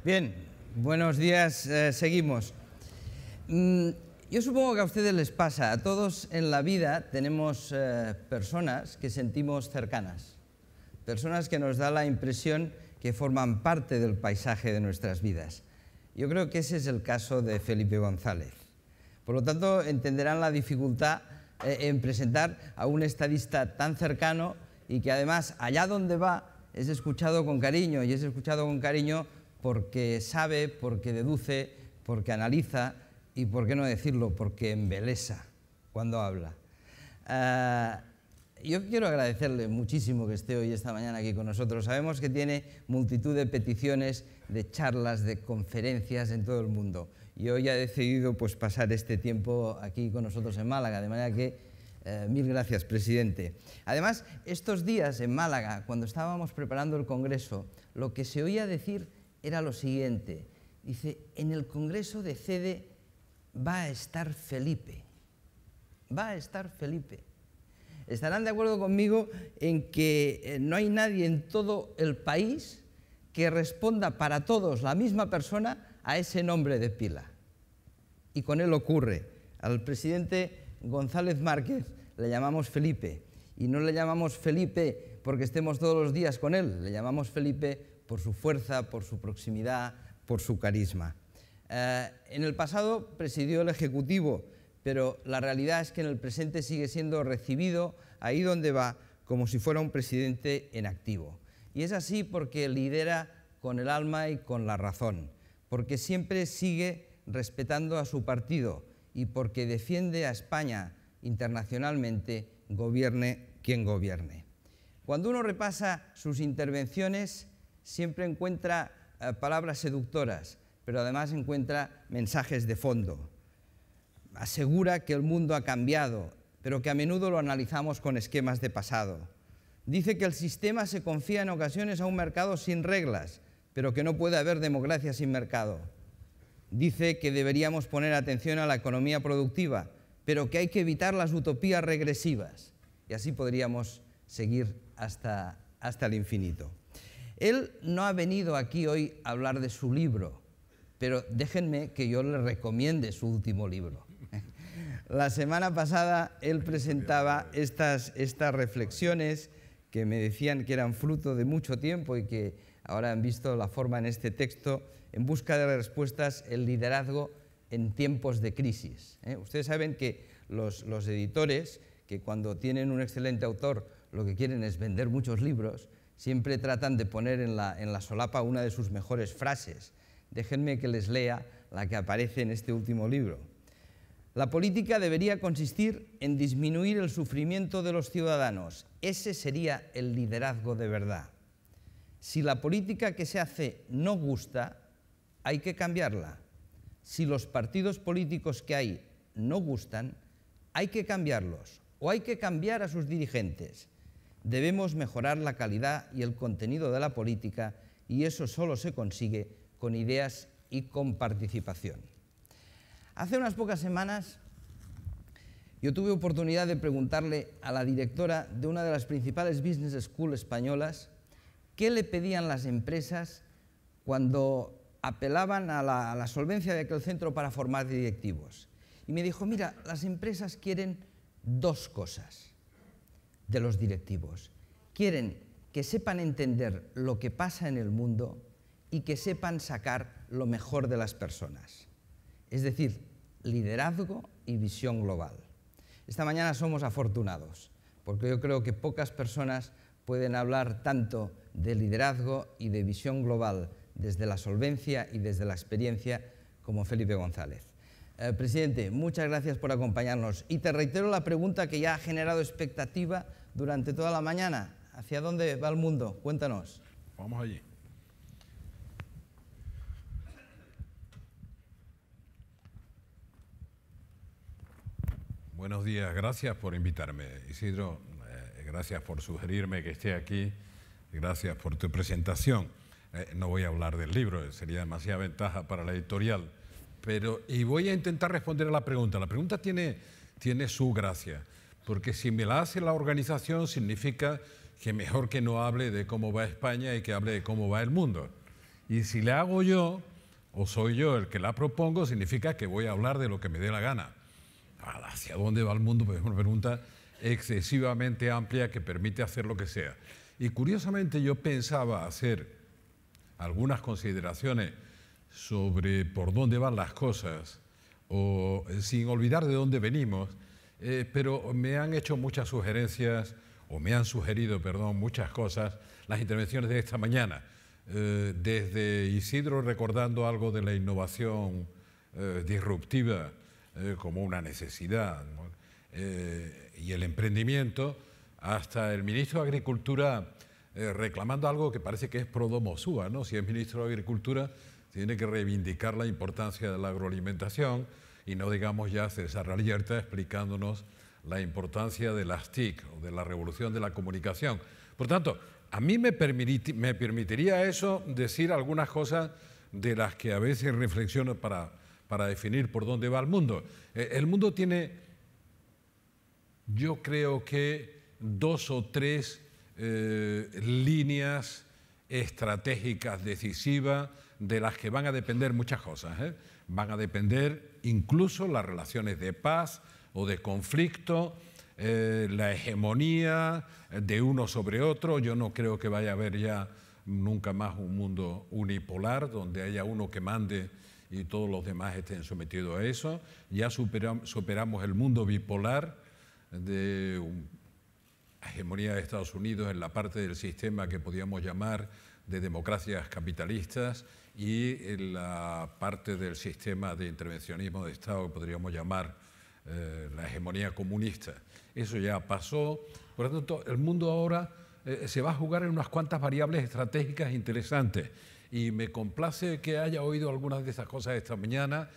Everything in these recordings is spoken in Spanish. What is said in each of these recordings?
Bien, buenos días, seguimos. Yo supongo que a ustedes les pasa, a todos en la vida tenemos personas que sentimos cercanas, personas que nos da la impresión que forman parte del paisaje de nuestras vidas. Yo creo que ese es el caso de Felipe González. Por lo tanto, entenderán la dificultad en presentar a un estadista tan cercano y que además allá donde va es escuchado con cariño, y es escuchado con cariño porque sabe, porque deduce, porque analiza y, por qué no decirlo, porque embelesa cuando habla. Yo quiero agradecerle muchísimo que esté hoy, esta mañana, aquí con nosotros. Sabemos que tiene multitud de peticiones, de charlas, de conferencias en todo el mundo. Y hoy ha decidido pues, pasar este tiempo aquí con nosotros en Málaga, de manera que mil gracias, presidente. Además, estos días en Málaga, cuando estábamos preparando el Congreso, lo que se oía decir era lo siguiente. Dice, en el Congreso de CEDE va a estar Felipe. Va a estar Felipe. Estarán de acuerdo conmigo en que no hay nadie en todo el país que responda para todos la misma persona a ese nombre de pila. Y con él ocurre. Al presidente González Márquez le llamamos Felipe. Y no le llamamos Felipe porque estemos todos los días con él. Le llamamos Felipe por su fuerza, por su proximidad, por su carisma. En el pasado presidió el Ejecutivo, pero la realidad es que en el presente sigue siendo recibido ahí donde va como si fuera un presidente en activo. Y es así porque lidera con el alma y con la razón, porque siempre sigue respetando a su partido y porque defiende a España internacionalmente, gobierne quien gobierne. Cuando uno repasa sus intervenciones, siempre encuentra palabras seductoras, pero además encuentra mensajes de fondo. Asegura que el mundo ha cambiado, pero que a menudo lo analizamos con esquemas de pasado. Dice que el sistema se confía en ocasiones a un mercado sin reglas, pero que no puede haber democracia sin mercado. Dice que deberíamos poner atención a la economía productiva, pero que hay que evitar las utopías regresivas. Y así podríamos seguir hasta el infinito. Él no ha venido aquí hoy a hablar de su libro, pero déjenme que yo le recomiende su último libro. La semana pasada él presentaba estas reflexiones que me decían que eran fruto de mucho tiempo y que ahora han visto la forma en este texto, en busca de respuestas, el liderazgo en tiempos de crisis. Ustedes saben que los editores, que cuando tienen un excelente autor lo que quieren es vender muchos libros, siempre tratan de poner en la solapa una de sus mejores frases. Déjenme que les lea la que aparece en este último libro. La política debería consistir en disminuir el sufrimiento de los ciudadanos. Ese sería el liderazgo de verdad. Si la política que se hace no gusta, hay que cambiarla. Si los partidos políticos que hay no gustan, hay que cambiarlos o hay que cambiar a sus dirigentes. Debemos mejorar la calidad y el contenido de la política y eso solo se consigue con ideas y con participación. Hace unas pocas semanas yo tuve oportunidad de preguntarle a la directora de una de las principales business schools españolas qué le pedían las empresas cuando apelaban a la solvencia de aquel centro para formar directivos. Y me dijo, mira, las empresas quieren dos cosas de los directivos. Quieren que sepan entender lo que pasa en el mundo y que sepan sacar lo mejor de las personas. Es decir, liderazgo y visión global. Esta mañana somos afortunados, porque yo creo que pocas personas pueden hablar tanto de liderazgo y de visión global desde la solvencia y desde la experiencia como Felipe González. Presidente, muchas gracias por acompañarnos. Y te reitero la pregunta que ya ha generado expectativa durante toda la mañana. ¿Hacia dónde va el mundo? Cuéntanos. Vamos allí. Buenos días, gracias por invitarme, Isidro, gracias por sugerirme que esté aquí, gracias por tu presentación. No voy a hablar del libro, sería demasiada ventaja para la editorial, y voy a intentar responder a la pregunta. La pregunta tiene su gracia, porque si me la hace la organización significa que mejor que no hable de cómo va España y que hable de cómo va el mundo. Y si la hago yo, o soy yo el que la propongo, significa que voy a hablar de lo que me dé la gana. ¿Hacia dónde va el mundo? Pues es una pregunta excesivamente amplia que permite hacer lo que sea. Y curiosamente yo pensaba hacer algunas consideraciones sobre por dónde van las cosas, o sin olvidar de dónde venimos, pero me han hecho muchas sugerencias, o me han sugerido, perdón, muchas cosas, las intervenciones de esta mañana. Desde Isidro recordando algo de la innovación disruptiva como una necesidad, ¿no? Y el emprendimiento, hasta el ministro de Agricultura reclamando algo que parece que es pro domo sua, ¿no? Si es ministro de Agricultura, tiene que reivindicar la importancia de la agroalimentación y no digamos ya César Alierta explicándonos la importancia de las TIC o de la revolución de la comunicación. Por tanto, a mí me permitiría eso decir algunas cosas de las que a veces reflexiono para definir por dónde va el mundo. El mundo tiene, yo creo que 2 o 3 líneas estratégicas decisivas de las que van a depender muchas cosas, ¿eh? Van a depender incluso las relaciones de paz o de conflicto, la hegemonía de uno sobre otro. Yo no creo que vaya a haber ya nunca más un mundo unipolar donde haya uno que mande y todos los demás estén sometidos a eso. Ya superamos el mundo bipolar de hegemonía de Estados Unidos en la parte del sistema que podíamos llamar de democracias capitalistas y en la parte del sistema de intervencionismo de Estado que podríamos llamar la hegemonía comunista. Eso ya pasó. Por lo tanto, el mundo ahora se va a jugar en unas cuantas variables estratégicas interesantes. Y me complace que haya oído algunas de esas cosas esta mañana.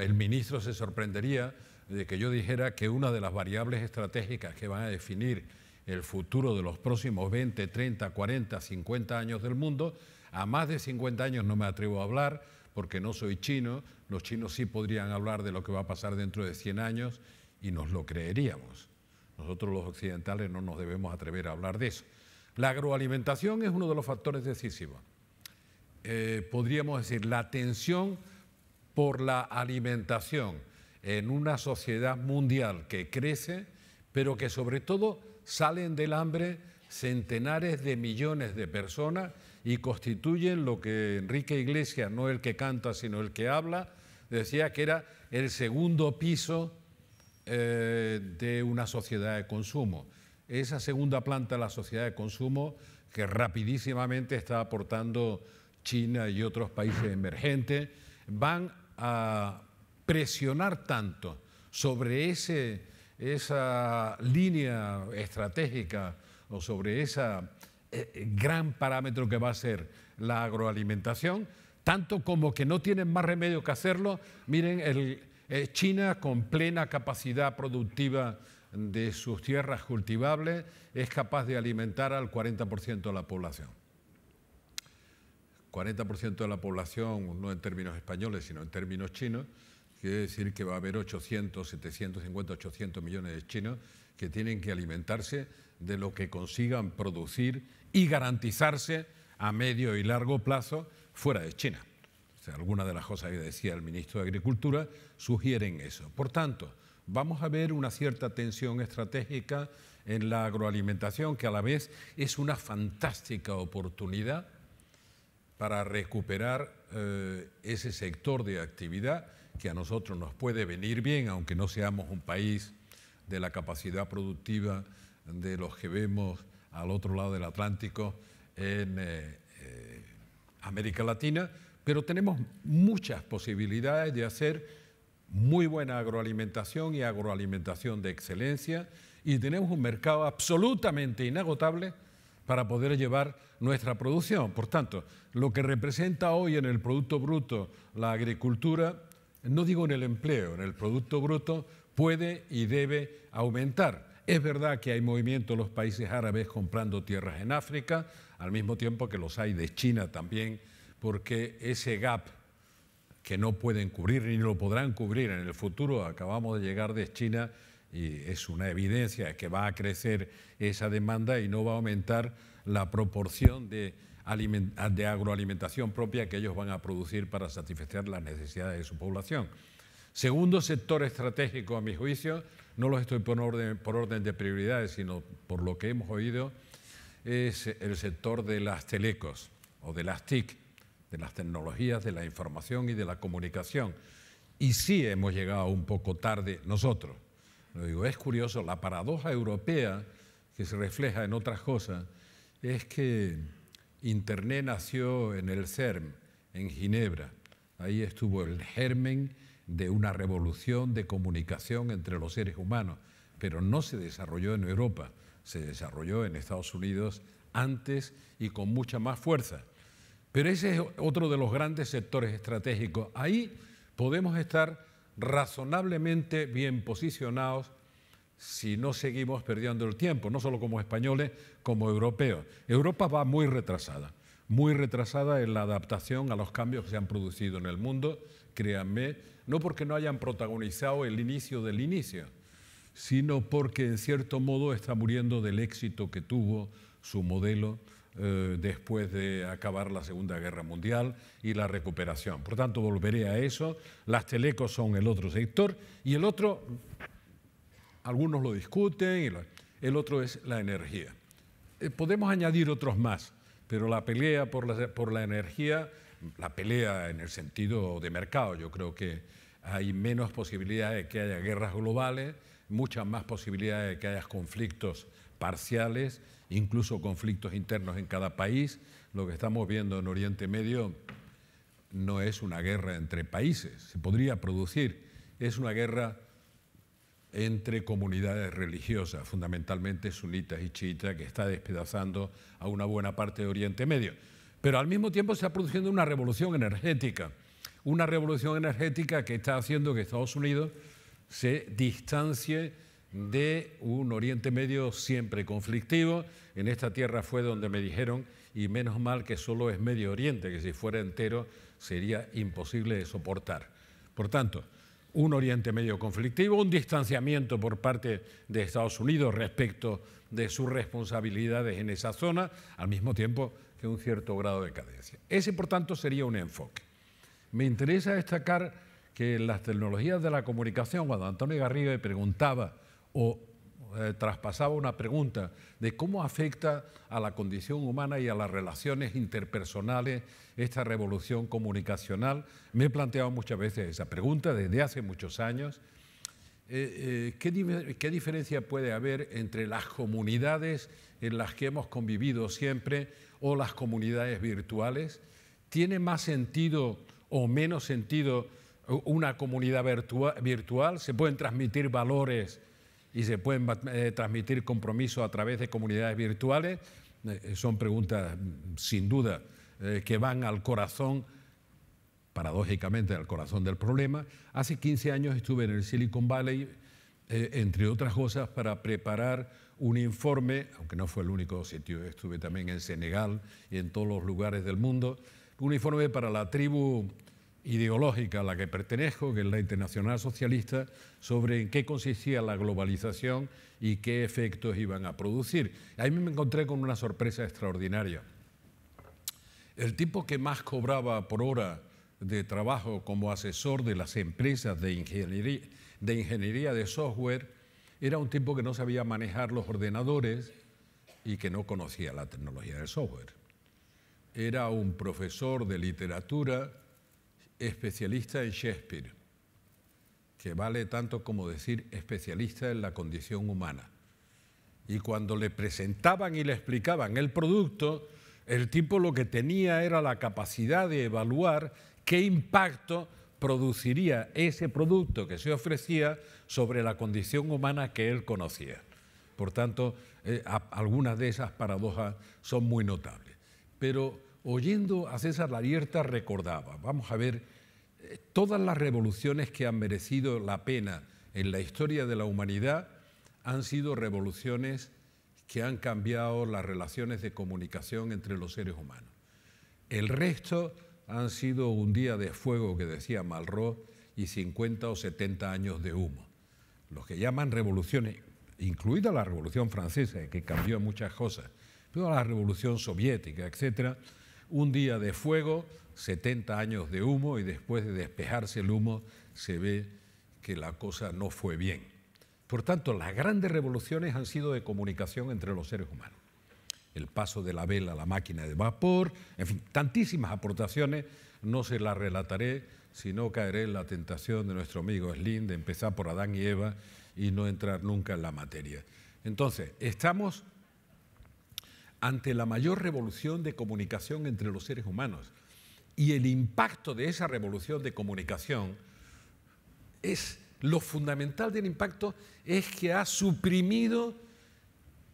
El ministro se sorprendería de que yo dijera que una de las variables estratégicas que van a definir el futuro de los próximos 20, 30, 40, 50 años del mundo, a más de 50 años no me atrevo a hablar porque no soy chino. Los chinos sí podrían hablar de lo que va a pasar dentro de 100 años y nos lo creeríamos. Nosotros los occidentales no nos debemos atrever a hablar de eso. La agroalimentación es uno de los factores decisivos. Podríamos decir, la tensión por la alimentación en una sociedad mundial que crece, pero que sobre todo salen del hambre centenares de millones de personas y constituyen lo que Enrique Iglesias, no el que canta sino el que habla, decía que era el segundo piso de una sociedad de consumo. Esa segunda planta de la sociedad de consumo que rapidísimamente está aportando China y otros países emergentes, van a presionar tanto sobre esa línea estratégica o sobre ese gran parámetro que va a ser la agroalimentación, tanto como que no tienen más remedio que hacerlo. Miren, China con plena capacidad productiva de sus tierras cultivables es capaz de alimentar al 40% de la población. 40% de la población, no en términos españoles, sino en términos chinos, quiere decir que va a haber 800, 750, 800 millones de chinos que tienen que alimentarse de lo que consigan producir y garantizarse a medio y largo plazo fuera de China. O sea, algunas de las cosas que decía el ministro de Agricultura sugieren eso. Por tanto, vamos a ver una cierta tensión estratégica en la agroalimentación que a la vez es una fantástica oportunidad para recuperar ese sector de actividad que a nosotros nos puede venir bien, aunque no seamos un país de la capacidad productiva de los que vemos al otro lado del Atlántico en América Latina, pero tenemos muchas posibilidades de hacer muy buena agroalimentación y agroalimentación de excelencia, y tenemos un mercado absolutamente inagotable para poder llevar nuestra producción. Por tanto, lo que representa hoy en el Producto Bruto la agricultura, no digo en el empleo, en el Producto Bruto puede y debe aumentar. Es verdad que hay movimiento en los países árabes comprando tierras en África, al mismo tiempo que los hay de China también, porque ese gap que no pueden cubrir ni lo podrán cubrir en el futuro, acabamos de llegar de China y es una evidencia que va a crecer esa demanda y no va a aumentar la proporción de de agroalimentación propia que ellos van a producir para satisfacer las necesidades de su población. Segundo sector estratégico, a mi juicio, no lo estoy por orden de prioridades, sino por lo que hemos oído, es el sector de las telecos o de las TIC, de las tecnologías de la información y de la comunicación. Y sí hemos llegado un poco tarde nosotros. Lo digo, es curioso, la paradoja europea que se refleja en otras cosas es que Internet nació en el CERN, en Ginebra. Ahí estuvo el germen de una revolución de comunicación entre los seres humanos, pero no se desarrolló en Europa, se desarrolló en Estados Unidos antes y con mucha más fuerza. Pero ese es otro de los grandes sectores estratégicos. Ahí podemos estar razonablemente bien posicionados si no seguimos perdiendo el tiempo, no solo como españoles, como europeos. Europa va muy retrasada en la adaptación a los cambios que se han producido en el mundo, créanme, no porque no hayan protagonizado el inicio del inicio, sino porque en cierto modo está muriendo del éxito que tuvo su modelo después de acabar la Segunda Guerra Mundial y la recuperación. Por tanto, volveré a eso. Las telecos son el otro sector y el otro, algunos lo discuten, el otro es la energía. Podemos añadir otros más, pero la pelea por la energía, la pelea en el sentido de mercado, yo creo que hay menos posibilidades de que haya guerras globales, muchas más posibilidades de que haya conflictos parciales, incluso conflictos internos en cada país. Lo que estamos viendo en Oriente Medio no es una guerra entre países, se podría producir, es una guerra entre comunidades religiosas, fundamentalmente sunitas y chiitas, que está despedazando a una buena parte de Oriente Medio. Pero al mismo tiempo se está produciendo una revolución energética que está haciendo que Estados Unidos se distancie de un Oriente Medio siempre conflictivo. En esta tierra fue donde me dijeron, y menos mal que solo es Medio Oriente, que si fuera entero sería imposible de soportar. Por tanto, un Oriente Medio conflictivo, un distanciamiento por parte de Estados Unidos respecto de sus responsabilidades en esa zona, al mismo tiempo que un cierto grado de cadencia. Ese, por tanto, sería un enfoque. Me interesa destacar que en las tecnologías de la comunicación, cuando Antonio Garriga me preguntaba o traspasaba una pregunta de cómo afecta a la condición humana y a las relaciones interpersonales esta revolución comunicacional, me he planteado muchas veces esa pregunta desde hace muchos años. ¿Qué diferencia puede haber entre las comunidades en las que hemos convivido siempre o las comunidades virtuales? ¿Tiene más sentido o menos sentido una comunidad virtual? ¿Se pueden transmitir valores y se pueden transmitir compromisos a través de comunidades virtuales? Son preguntas, sin duda, que van al corazón, paradójicamente al corazón del problema. Hace 15 años estuve en el Silicon Valley, entre otras cosas, para preparar un informe, aunque no fue el único sitio, estuve también en Senegal y en todos los lugares del mundo, un informe para la tribu ideológica a la que pertenezco, que es la Internacional Socialista, sobre en qué consistía la globalización y qué efectos iban a producir. Ahí me encontré con una sorpresa extraordinaria. El tipo que más cobraba por hora de trabajo como asesor de las empresas de ingeniería de software era un tipo que no sabía manejar los ordenadores y que no conocía la tecnología del software. Era un profesor de literatura especialista en Shakespeare, que vale tanto como decir especialista en la condición humana. Y cuando le presentaban y le explicaban el producto, el tipo lo que tenía era la capacidad de evaluar qué impacto produciría ese producto que se ofrecía sobre la condición humana que él conocía. Por tanto, algunas de esas paradojas son muy notables. Pero oyendo a César Lavierta recordaba, vamos a ver, todas las revoluciones que han merecido la pena en la historia de la humanidad han sido revoluciones que han cambiado las relaciones de comunicación entre los seres humanos. El resto han sido un día de fuego, que decía Malraux, y 50 o 70 años de humo. Los que llaman revoluciones, incluida la Revolución Francesa, que cambió muchas cosas, pero la Revolución Soviética, etc. Un día de fuego, 70 años de humo, y después de despejarse el humo se ve que la cosa no fue bien. Por tanto, las grandes revoluciones han sido de comunicación entre los seres humanos. El paso de la vela a la máquina de vapor, en fin, tantísimas aportaciones, no se las relataré, sino caeré en la tentación de nuestro amigo Slim de empezar por Adán y Eva y no entrar nunca en la materia. Entonces, estamos ante la mayor revolución de comunicación entre los seres humanos, y el impacto de esa revolución de comunicación es, lo fundamental del impacto es que ha suprimido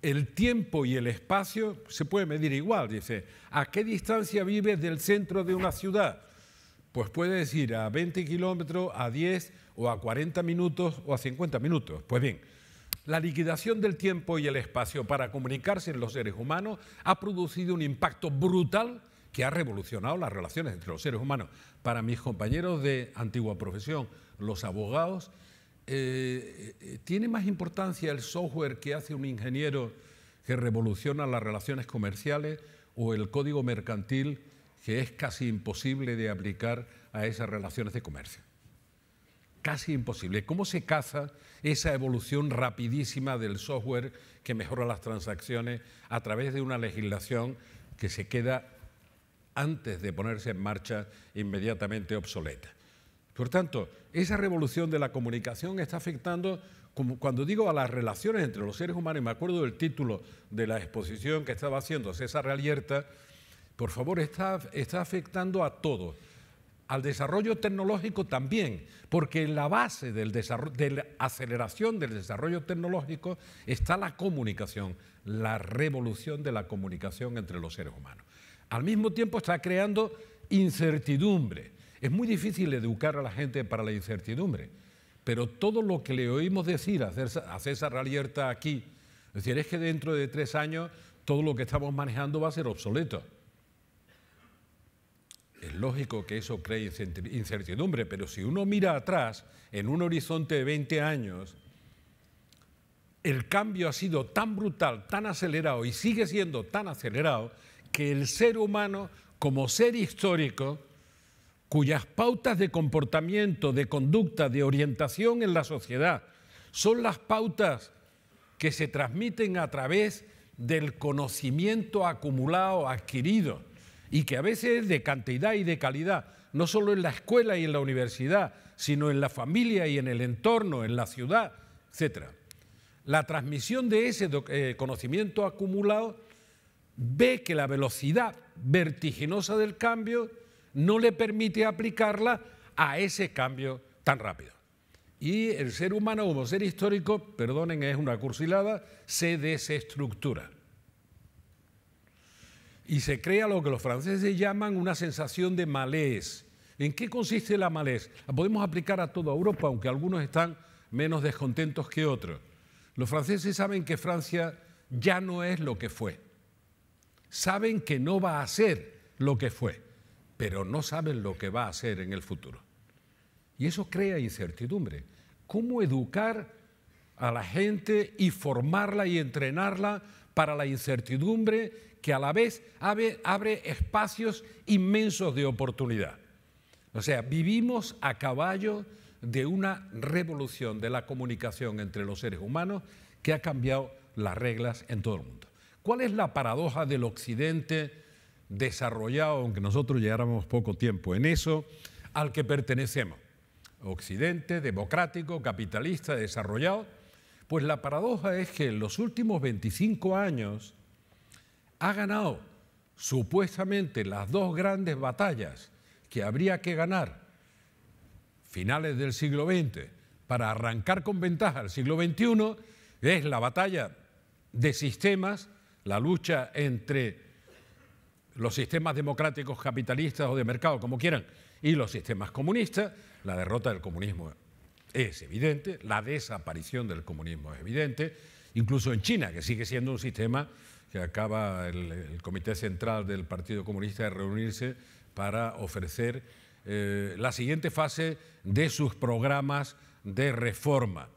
el tiempo y el espacio. Se puede medir igual, dice, ¿a qué distancia vives del centro de una ciudad? Pues puede decir a 20 kilómetros, a 10 o a 40 minutos o a 50 minutos. Pues bien, la liquidación del tiempo y el espacio para comunicarse en los seres humanos ha producido un impacto brutal que ha revolucionado las relaciones entre los seres humanos. Para mis compañeros de antigua profesión, los abogados, ¿tiene más importancia el software que hace un ingeniero que revoluciona las relaciones comerciales o el código mercantil que es casi imposible de aplicar a esas relaciones de comercio? Casi imposible. ¿Cómo se caza esa evolución rapidísima del software que mejora las transacciones a través de una legislación que se queda, antes de ponerse en marcha, inmediatamente obsoleta? Por tanto, esa revolución de la comunicación está afectando, como cuando digo a las relaciones entre los seres humanos, y me acuerdo del título de la exposición que estaba haciendo César Ralierta, por favor, está afectando a todo. Al desarrollo tecnológico también, porque en la base de la aceleración del desarrollo tecnológico está la comunicación, la revolución de la comunicación entre los seres humanos. Al mismo tiempo está creando incertidumbre. Es muy difícil educar a la gente para la incertidumbre, pero todo lo que le oímos decir a César Ralierta aquí, es decir, es que dentro de 3 años todo lo que estamos manejando va a ser obsoleto. Es lógico que eso cree incertidumbre, pero si uno mira atrás, en un horizonte de 20 años, el cambio ha sido tan brutal, tan acelerado y sigue siendo tan acelerado que el ser humano, como ser histórico, cuyas pautas de comportamiento, de conducta, de orientación en la sociedad, son las pautas que se transmiten a través del conocimiento acumulado, adquirido, y que a veces es de cantidad y de calidad, no solo en la escuela y en la universidad, sino en la familia y en el entorno, en la ciudad, etc. La transmisión de ese conocimiento acumulado ve que la velocidad vertiginosa del cambio no le permite aplicarla a ese cambio tan rápido. Y el ser humano, como ser histórico, perdonen, es una cursilada, se desestructura. Y se crea lo que los franceses llaman una sensación de malaise. ¿En qué consiste la malaise? La podemos aplicar a toda Europa, aunque algunos están menos descontentos que otros. Los franceses saben que Francia ya no es lo que fue. Saben que no va a ser lo que fue, pero no saben lo que va a ser en el futuro. Y eso crea incertidumbre. ¿Cómo educar a la gente y formarla y entrenarla para la incertidumbre que a la vez abre espacios inmensos de oportunidad? O sea, vivimos a caballo de una revolución de la comunicación entre los seres humanos que ha cambiado las reglas en todo el mundo. ¿Cuál es la paradoja del Occidente desarrollado, aunque nosotros lleváramos poco tiempo en eso, al que pertenecemos? Occidente, democrático, capitalista, desarrollado. Pues la paradoja es que en los últimos 25 años ha ganado supuestamente las 2 grandes batallas que habría que ganar finales del siglo XX para arrancar con ventaja al siglo XXI, es la batalla de sistemas, la lucha entre los sistemas democráticos capitalistas o de mercado, como quieran, y los sistemas comunistas. La derrota del comunismo es evidente, la desaparición del comunismo es evidente, incluso en China, que sigue siendo un sistema que acaba el Comité Central del Partido Comunista de reunirse para ofrecer la siguiente fase de sus programas de reforma.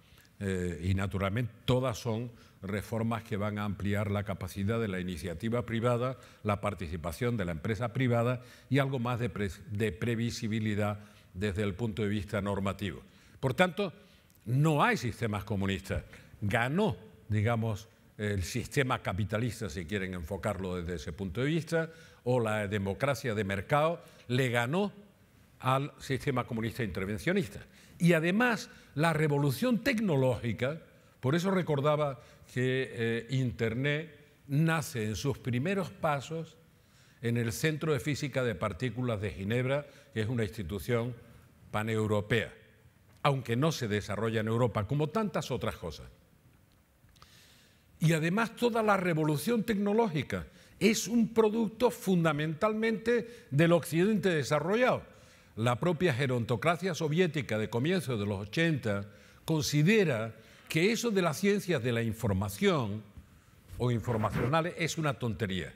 Y naturalmente todas son reformas que van a ampliar la capacidad de la iniciativa privada, la participación de la empresa privada y algo más de previsibilidad desde el punto de vista normativo. Por tanto, no hay sistemas comunistas. Ganó, digamos, el sistema capitalista, si quieren enfocarlo desde ese punto de vista, o la democracia de mercado, le ganó al sistema comunista intervencionista. Y además, la revolución tecnológica, por eso recordaba que Internet nace en sus primeros pasos en el Centro de Física de Partículas de Ginebra, que es una institución paneuropea, aunque no se desarrolla en Europa, como tantas otras cosas. Y además toda la revolución tecnológica es un producto fundamentalmente del Occidente desarrollado. La propia gerontocracia soviética de comienzos de los 80 considera que eso de las ciencias de la información o informacionales es una tontería,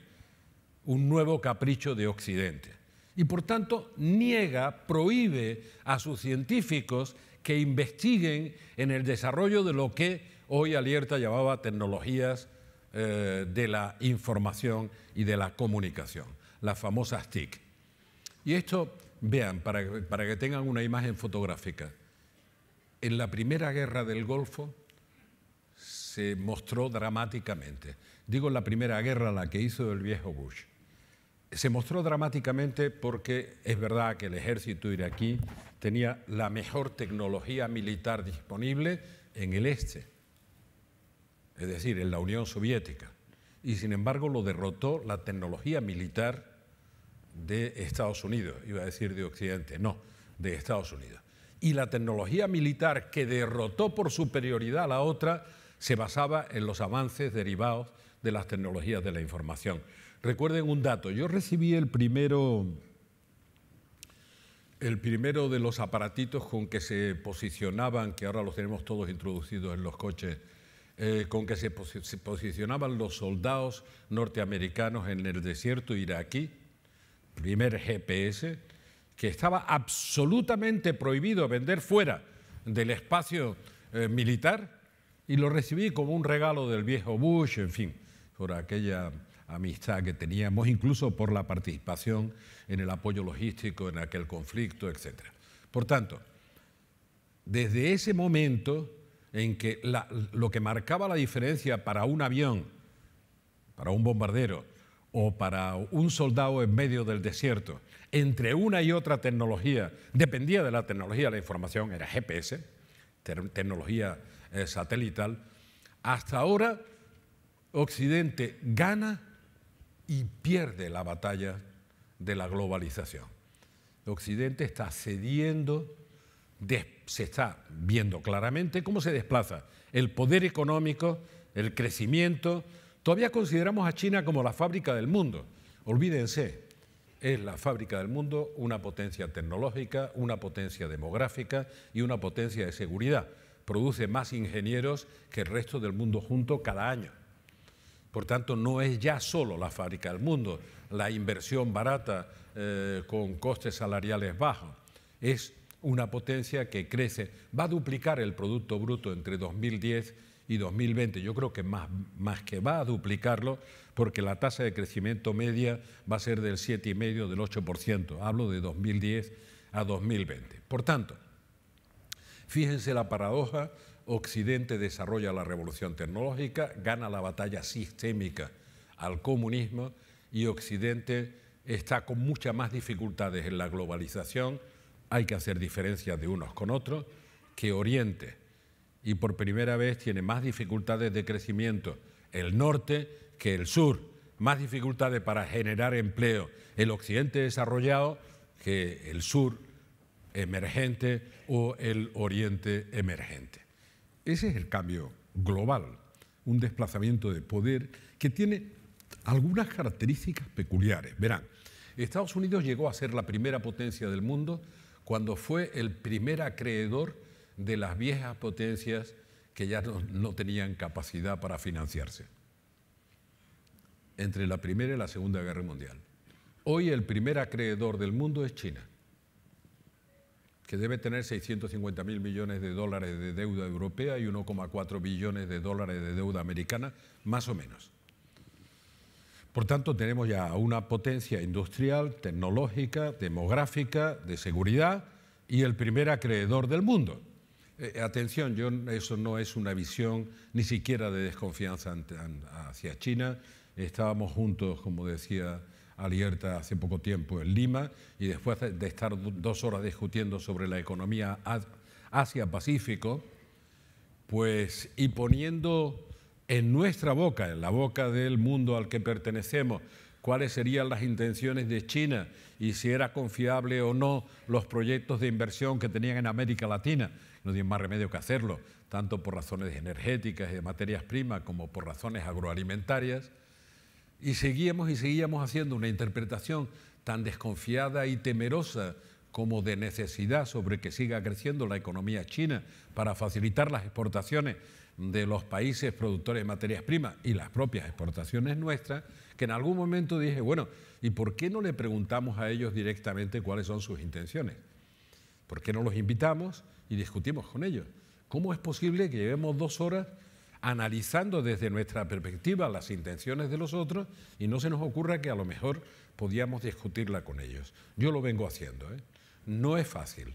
un nuevo capricho de Occidente. Y por tanto niega, prohíbe a sus científicos que investiguen en el desarrollo de lo que hoy Alierta llamaba tecnologías de la información y de la comunicación, las famosas TIC. Y esto, vean, para que tengan una imagen fotográfica, en la Primera Guerra del Golfo se mostró dramáticamente. Digo la Primera Guerra, la que hizo el viejo Bush. Se mostró dramáticamente porque es verdad que el ejército iraquí tenía la mejor tecnología militar disponible en el este, es decir, en la Unión Soviética. Y sin embargo lo derrotó la tecnología militar de Estados Unidos, iba a decir de Occidente, no, de Estados Unidos. Y la tecnología militar que derrotó por superioridad a la otra se basaba en los avances derivados de las tecnologías de la información. Recuerden un dato, yo recibí el primero de los aparatitos con que se posicionaban, que ahora los tenemos todos introducidos en los coches, con que se posicionaban los soldados norteamericanos en el desierto iraquí, primer GPS, que estaba absolutamente prohibido vender fuera del espacio militar, y lo recibí como un regalo del viejo Bush, en fin, por aquella amistad que teníamos, incluso por la participación en el apoyo logístico en aquel conflicto, etc. Por tanto, desde ese momento en que lo que marcaba la diferencia para un avión, para un bombardero o para un soldado en medio del desierto, entre una y otra tecnología, dependía de la tecnología de la información, era GPS, tecnología satelital. Hasta ahora Occidente gana y pierde la batalla de la globalización. Occidente está cediendo, se está viendo claramente cómo se desplaza el poder económico, el crecimiento. Todavía consideramos a China como la fábrica del mundo. Olvídense, es la fábrica del mundo, una potencia tecnológica, una potencia demográfica y una potencia de seguridad. Produce más ingenieros que el resto del mundo junto cada año. Por tanto, no es ya solo la fábrica del mundo, la inversión barata con costes salariales bajos. Es una potencia que crece, va a duplicar el Producto Bruto entre 2010 y 2020. Yo creo que más que va a duplicarlo, porque la tasa de crecimiento media va a ser del 7,5%, del 8%. Hablo de 2010 a 2020. Por tanto, fíjense la paradoja. Occidente desarrolla la revolución tecnológica, gana la batalla sistémica al comunismo, y Occidente está con muchas más dificultades en la globalización. Hay que hacer diferencias de unos con otros, que Oriente, y por primera vez tiene más dificultades de crecimiento el norte que el sur, más dificultades para generar empleo el Occidente desarrollado que el sur emergente o el Oriente emergente. Ese es el cambio global, un desplazamiento de poder que tiene algunas características peculiares. Verán, Estados Unidos llegó a ser la primera potencia del mundo cuando fue el primer acreedor de las viejas potencias que ya no tenían capacidad para financiarse, entre la Primera y la Segunda Guerra Mundial. Hoy el primer acreedor del mundo es China. que debe tener 650.000 millones de dólares de deuda europea y 1,4 billones de dólares de deuda americana, más o menos. Por tanto, tenemos ya una potencia industrial, tecnológica, demográfica, de seguridad y el primer acreedor del mundo. Atención, eso no es una visión ni siquiera de desconfianza hacia China. Estábamos juntos, como decía Alierta hace poco tiempo, en Lima, y después de estar 2 horas discutiendo sobre la economía Asia-Pacífico, pues, y poniendo en nuestra boca, en la boca del mundo al que pertenecemos, cuáles serían las intenciones de China y si era confiable o no los proyectos de inversión que tenían en América Latina. No tienen más remedio que hacerlo, tanto por razones energéticas y de materias primas como por razones agroalimentarias. Y seguíamos haciendo una interpretación tan desconfiada y temerosa como de necesidad sobre que siga creciendo la economía china para facilitar las exportaciones de los países productores de materias primas y las propias exportaciones nuestras, que en algún momento dije, bueno, ¿y por qué no le preguntamos a ellos directamente cuáles son sus intenciones? ¿Por qué no los invitamos y discutimos con ellos? ¿Cómo es posible que llevemos 2 horas analizando desde nuestra perspectiva las intenciones de los otros y no se nos ocurra que a lo mejor podíamos discutirla con ellos? Yo lo vengo haciendo, ¿eh? No es fácil,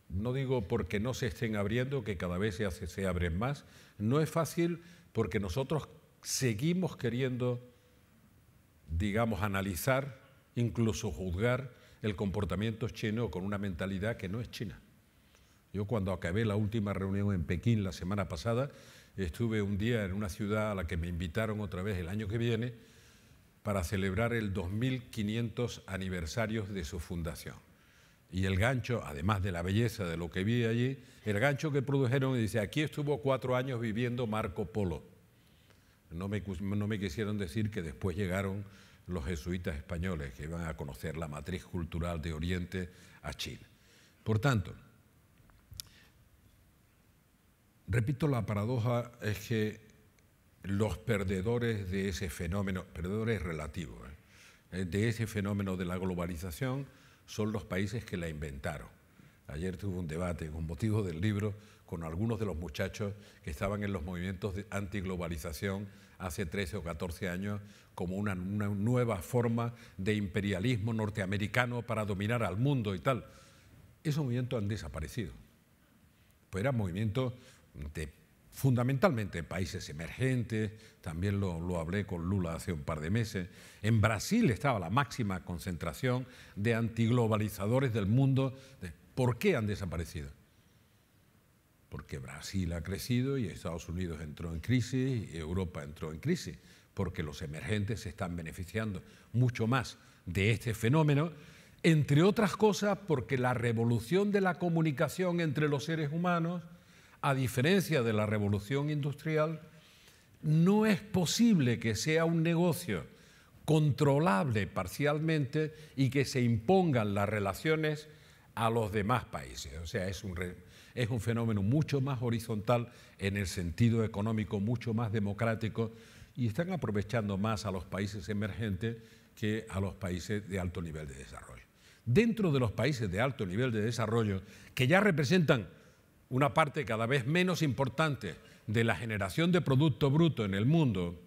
no digo porque no se estén abriendo, que cada vez se abren más, no es fácil porque nosotros seguimos queriendo, digamos, analizar, incluso juzgar el comportamiento chino con una mentalidad que no es china. Yo cuando acabé la última reunión en Pekín la semana pasada, estuve un día en una ciudad a la que me invitaron otra vez el año que viene para celebrar el 2500 aniversario de su fundación. Y el gancho, además de la belleza de lo que vi allí, el gancho que produjeron, dice, aquí estuvo 4 años viviendo Marco Polo. No me quisieron decir que después llegaron los jesuitas españoles, que iban a conocer la matriz cultural de Oriente a China. Por tanto, repito, la paradoja es que los perdedores de ese fenómeno, perdedores relativos, de ese fenómeno de la globalización, son los países que la inventaron. Ayer tuve un debate con motivo del libro con algunos de los muchachos que estaban en los movimientos de antiglobalización hace 13 o 14 años como una nueva forma de imperialismo norteamericano para dominar al mundo y tal. Esos movimientos han desaparecido. Pues eran movimientos fundamentalmente en países emergentes, también lo hablé con Lula hace un par de meses. En Brasil estaba la máxima concentración de antiglobalizadores del mundo. ¿Por qué han desaparecido? Porque Brasil ha crecido y Estados Unidos entró en crisis y Europa entró en crisis, porque los emergentes se están beneficiando mucho más de este fenómeno, entre otras cosas porque la revolución de la comunicación entre los seres humanos, a diferencia de la revolución industrial, no es posible que sea un negocio controlable parcialmente y que se impongan las relaciones a los demás países. O sea, es un fenómeno mucho más horizontal en el sentido económico, mucho más democrático, y están aprovechando más a los países emergentes que a los países de alto nivel de desarrollo. Dentro de los países de alto nivel de desarrollo, que ya representan una parte cada vez menos importante de la generación de Producto Bruto en el mundo,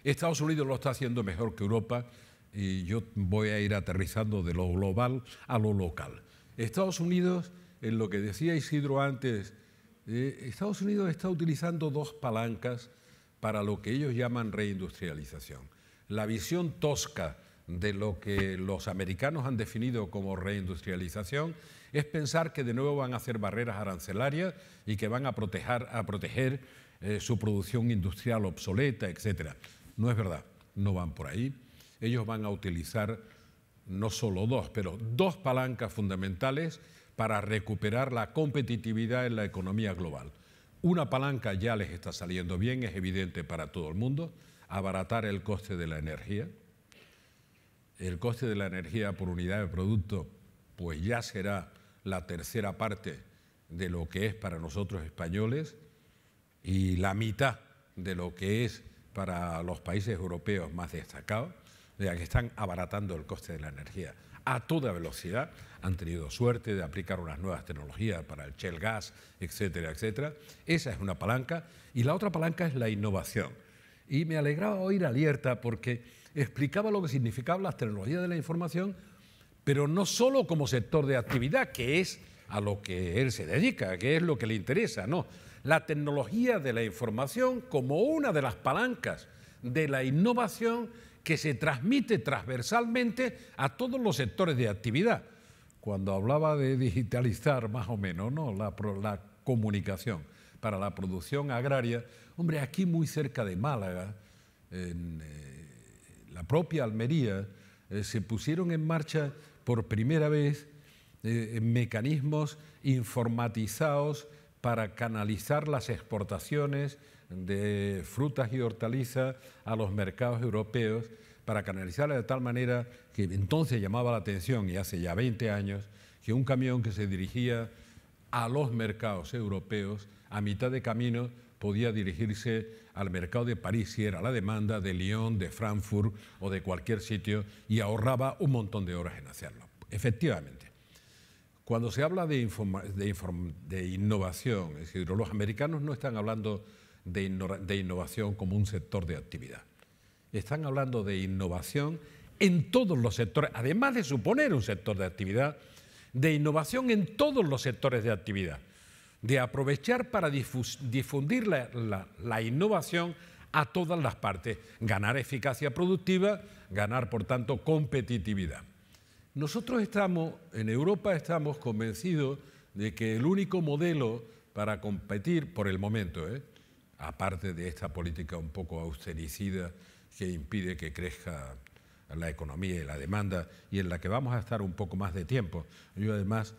Estados Unidos lo está haciendo mejor que Europa y yo voy a ir aterrizando de lo global a lo local. Estados Unidos, en lo que decía Isidro antes, Estados Unidos está utilizando 2 palancas para lo que ellos llaman reindustrialización. La visión tosca de lo que los americanos han definido como reindustrialización es pensar que de nuevo van a hacer barreras arancelarias y que van a proteger su producción industrial obsoleta, etc. No es verdad, no van por ahí. Ellos van a utilizar no solo 2, pero 2 palancas fundamentales para recuperar la competitividad en la economía global. Una palanca ya les está saliendo bien, es evidente para todo el mundo, abaratar el coste de la energía. El coste de la energía por unidad de producto pues ya será la tercera parte de lo que es para nosotros españoles y la mitad de lo que es para los países europeos más destacados, ya que están abaratando el coste de la energía. a toda velocidad. Han tenido suerte de aplicar unas nuevas tecnologías para el shale gas, etcétera, etcétera. Esa es una palanca. Y la otra palanca es la innovación. Y me alegraba oír a Lierta porque explicaba lo que significaban las tecnologías de la información, pero no solo como sector de actividad, que es a lo que él se dedica, que es lo que le interesa, no. La tecnología de la información como una de las palancas de la innovación que se transmite transversalmente a todos los sectores de actividad. Cuando hablaba de digitalizar más o menos, ¿no?, la comunicación para la producción agraria, hombre, aquí muy cerca de Málaga, en la propia Almería, se pusieron en marcha por primera vez mecanismos informatizados para canalizar las exportaciones de frutas y hortalizas a los mercados europeos, para canalizarlas de tal manera que entonces llamaba la atención, y hace ya 20 años, que un camión que se dirigía a los mercados europeos, a mitad de camino podía dirigirse al mercado de París, si era la demanda, de Lyon, de Frankfurt o de cualquier sitio, y ahorraba un montón de horas en hacerlo. Efectivamente, cuando se habla de innovación, es decir, los americanos no están hablando de innovación como un sector de actividad. Están hablando de innovación en todos los sectores, además de suponer un sector de actividad, de innovación en todos los sectores de actividad, de aprovechar para difundir la innovación a todas las partes, ganar eficacia productiva, ganar, por tanto, competitividad. Nosotros en Europa estamos convencidos de que el único modelo para competir, por el momento, aparte de esta política un poco austericida que impide que crezca la economía y la demanda, y en la que vamos a estar un poco más de tiempo. Yo además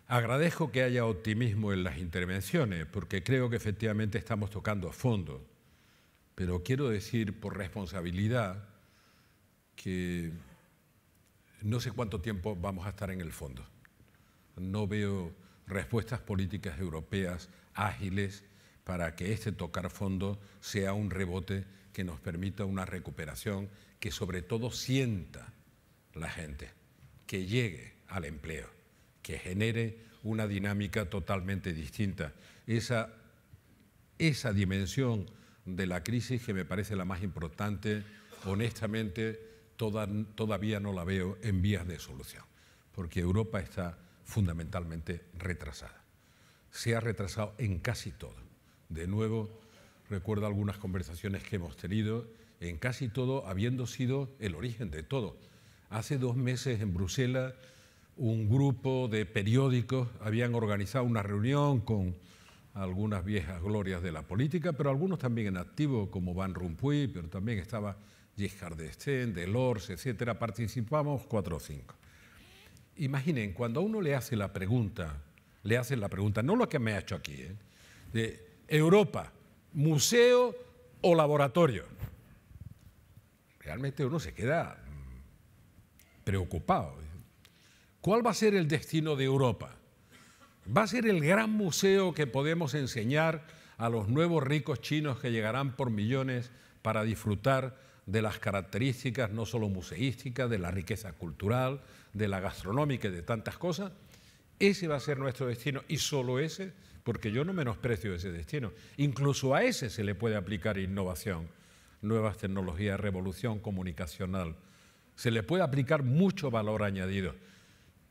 agradezco que haya optimismo en las intervenciones, porque creo que efectivamente estamos tocando fondo, pero quiero decir por responsabilidad que no sé cuánto tiempo vamos a estar en el fondo. No veo respuestas políticas europeas ágiles para que este tocar fondo sea un rebote que nos permita una recuperación que sobre todo sienta la gente, que llegue al empleo, que genere una dinámica totalmente distinta. Esa dimensión de la crisis que me parece la más importante, honestamente, todavía no la veo en vías de solución, porque Europa está fundamentalmente retrasada. Se ha retrasado en casi todo. De nuevo, recuerdo algunas conversaciones que hemos tenido, en casi todo habiendo sido el origen de todo. Hace 2 meses en Bruselas, un grupo de periódicos habían organizado una reunión con algunas viejas glorias de la política, pero algunos también en activo, como Van Rompuy, pero también estaba Giscard d'Estaing, Delors, etcétera. Participamos 4 o 5. Imaginen, cuando a uno le hacen la pregunta, no lo que me ha hecho aquí, de Europa, museo o laboratorio, realmente uno se queda preocupado. ¿Cuál va a ser el destino de Europa? ¿Va a ser el gran museo que podemos enseñar a los nuevos ricos chinos que llegarán por millones para disfrutar de las características no solo museísticas, de la riqueza cultural, de la gastronómica y de tantas cosas? Ese va a ser nuestro destino, y solo ese, porque yo no menosprecio ese destino. Incluso a ese se le puede aplicar innovación, nuevas tecnologías, revolución comunicacional. Se le puede aplicar mucho valor añadido.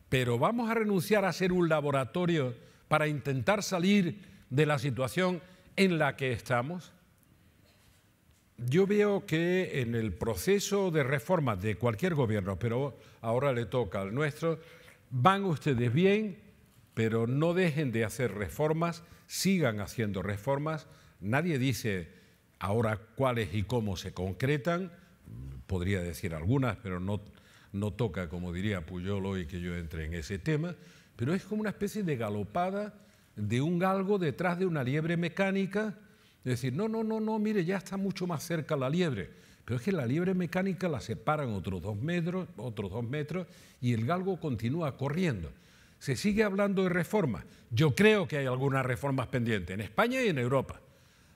Pero ¿vamos a renunciar a ser un laboratorio para intentar salir de la situación en la que estamos? Yo veo que en el proceso de reforma de cualquier gobierno, pero ahora le toca al nuestro, van ustedes bien, pero no dejen de hacer reformas, sigan haciendo reformas. Nadie dice ahora cuáles y cómo se concretan, podría decir algunas, pero no toca, como diría Pujol hoy, que yo entre en ese tema, pero es como una especie de galopada de un galgo detrás de una liebre mecánica. Es decir, no, mire, ya está mucho más cerca la liebre, pero es que la liebre mecánica la separan otros 2 metros, y el galgo continúa corriendo. Se sigue hablando de reformas. Yo creo que hay algunas reformas pendientes en España y en Europa.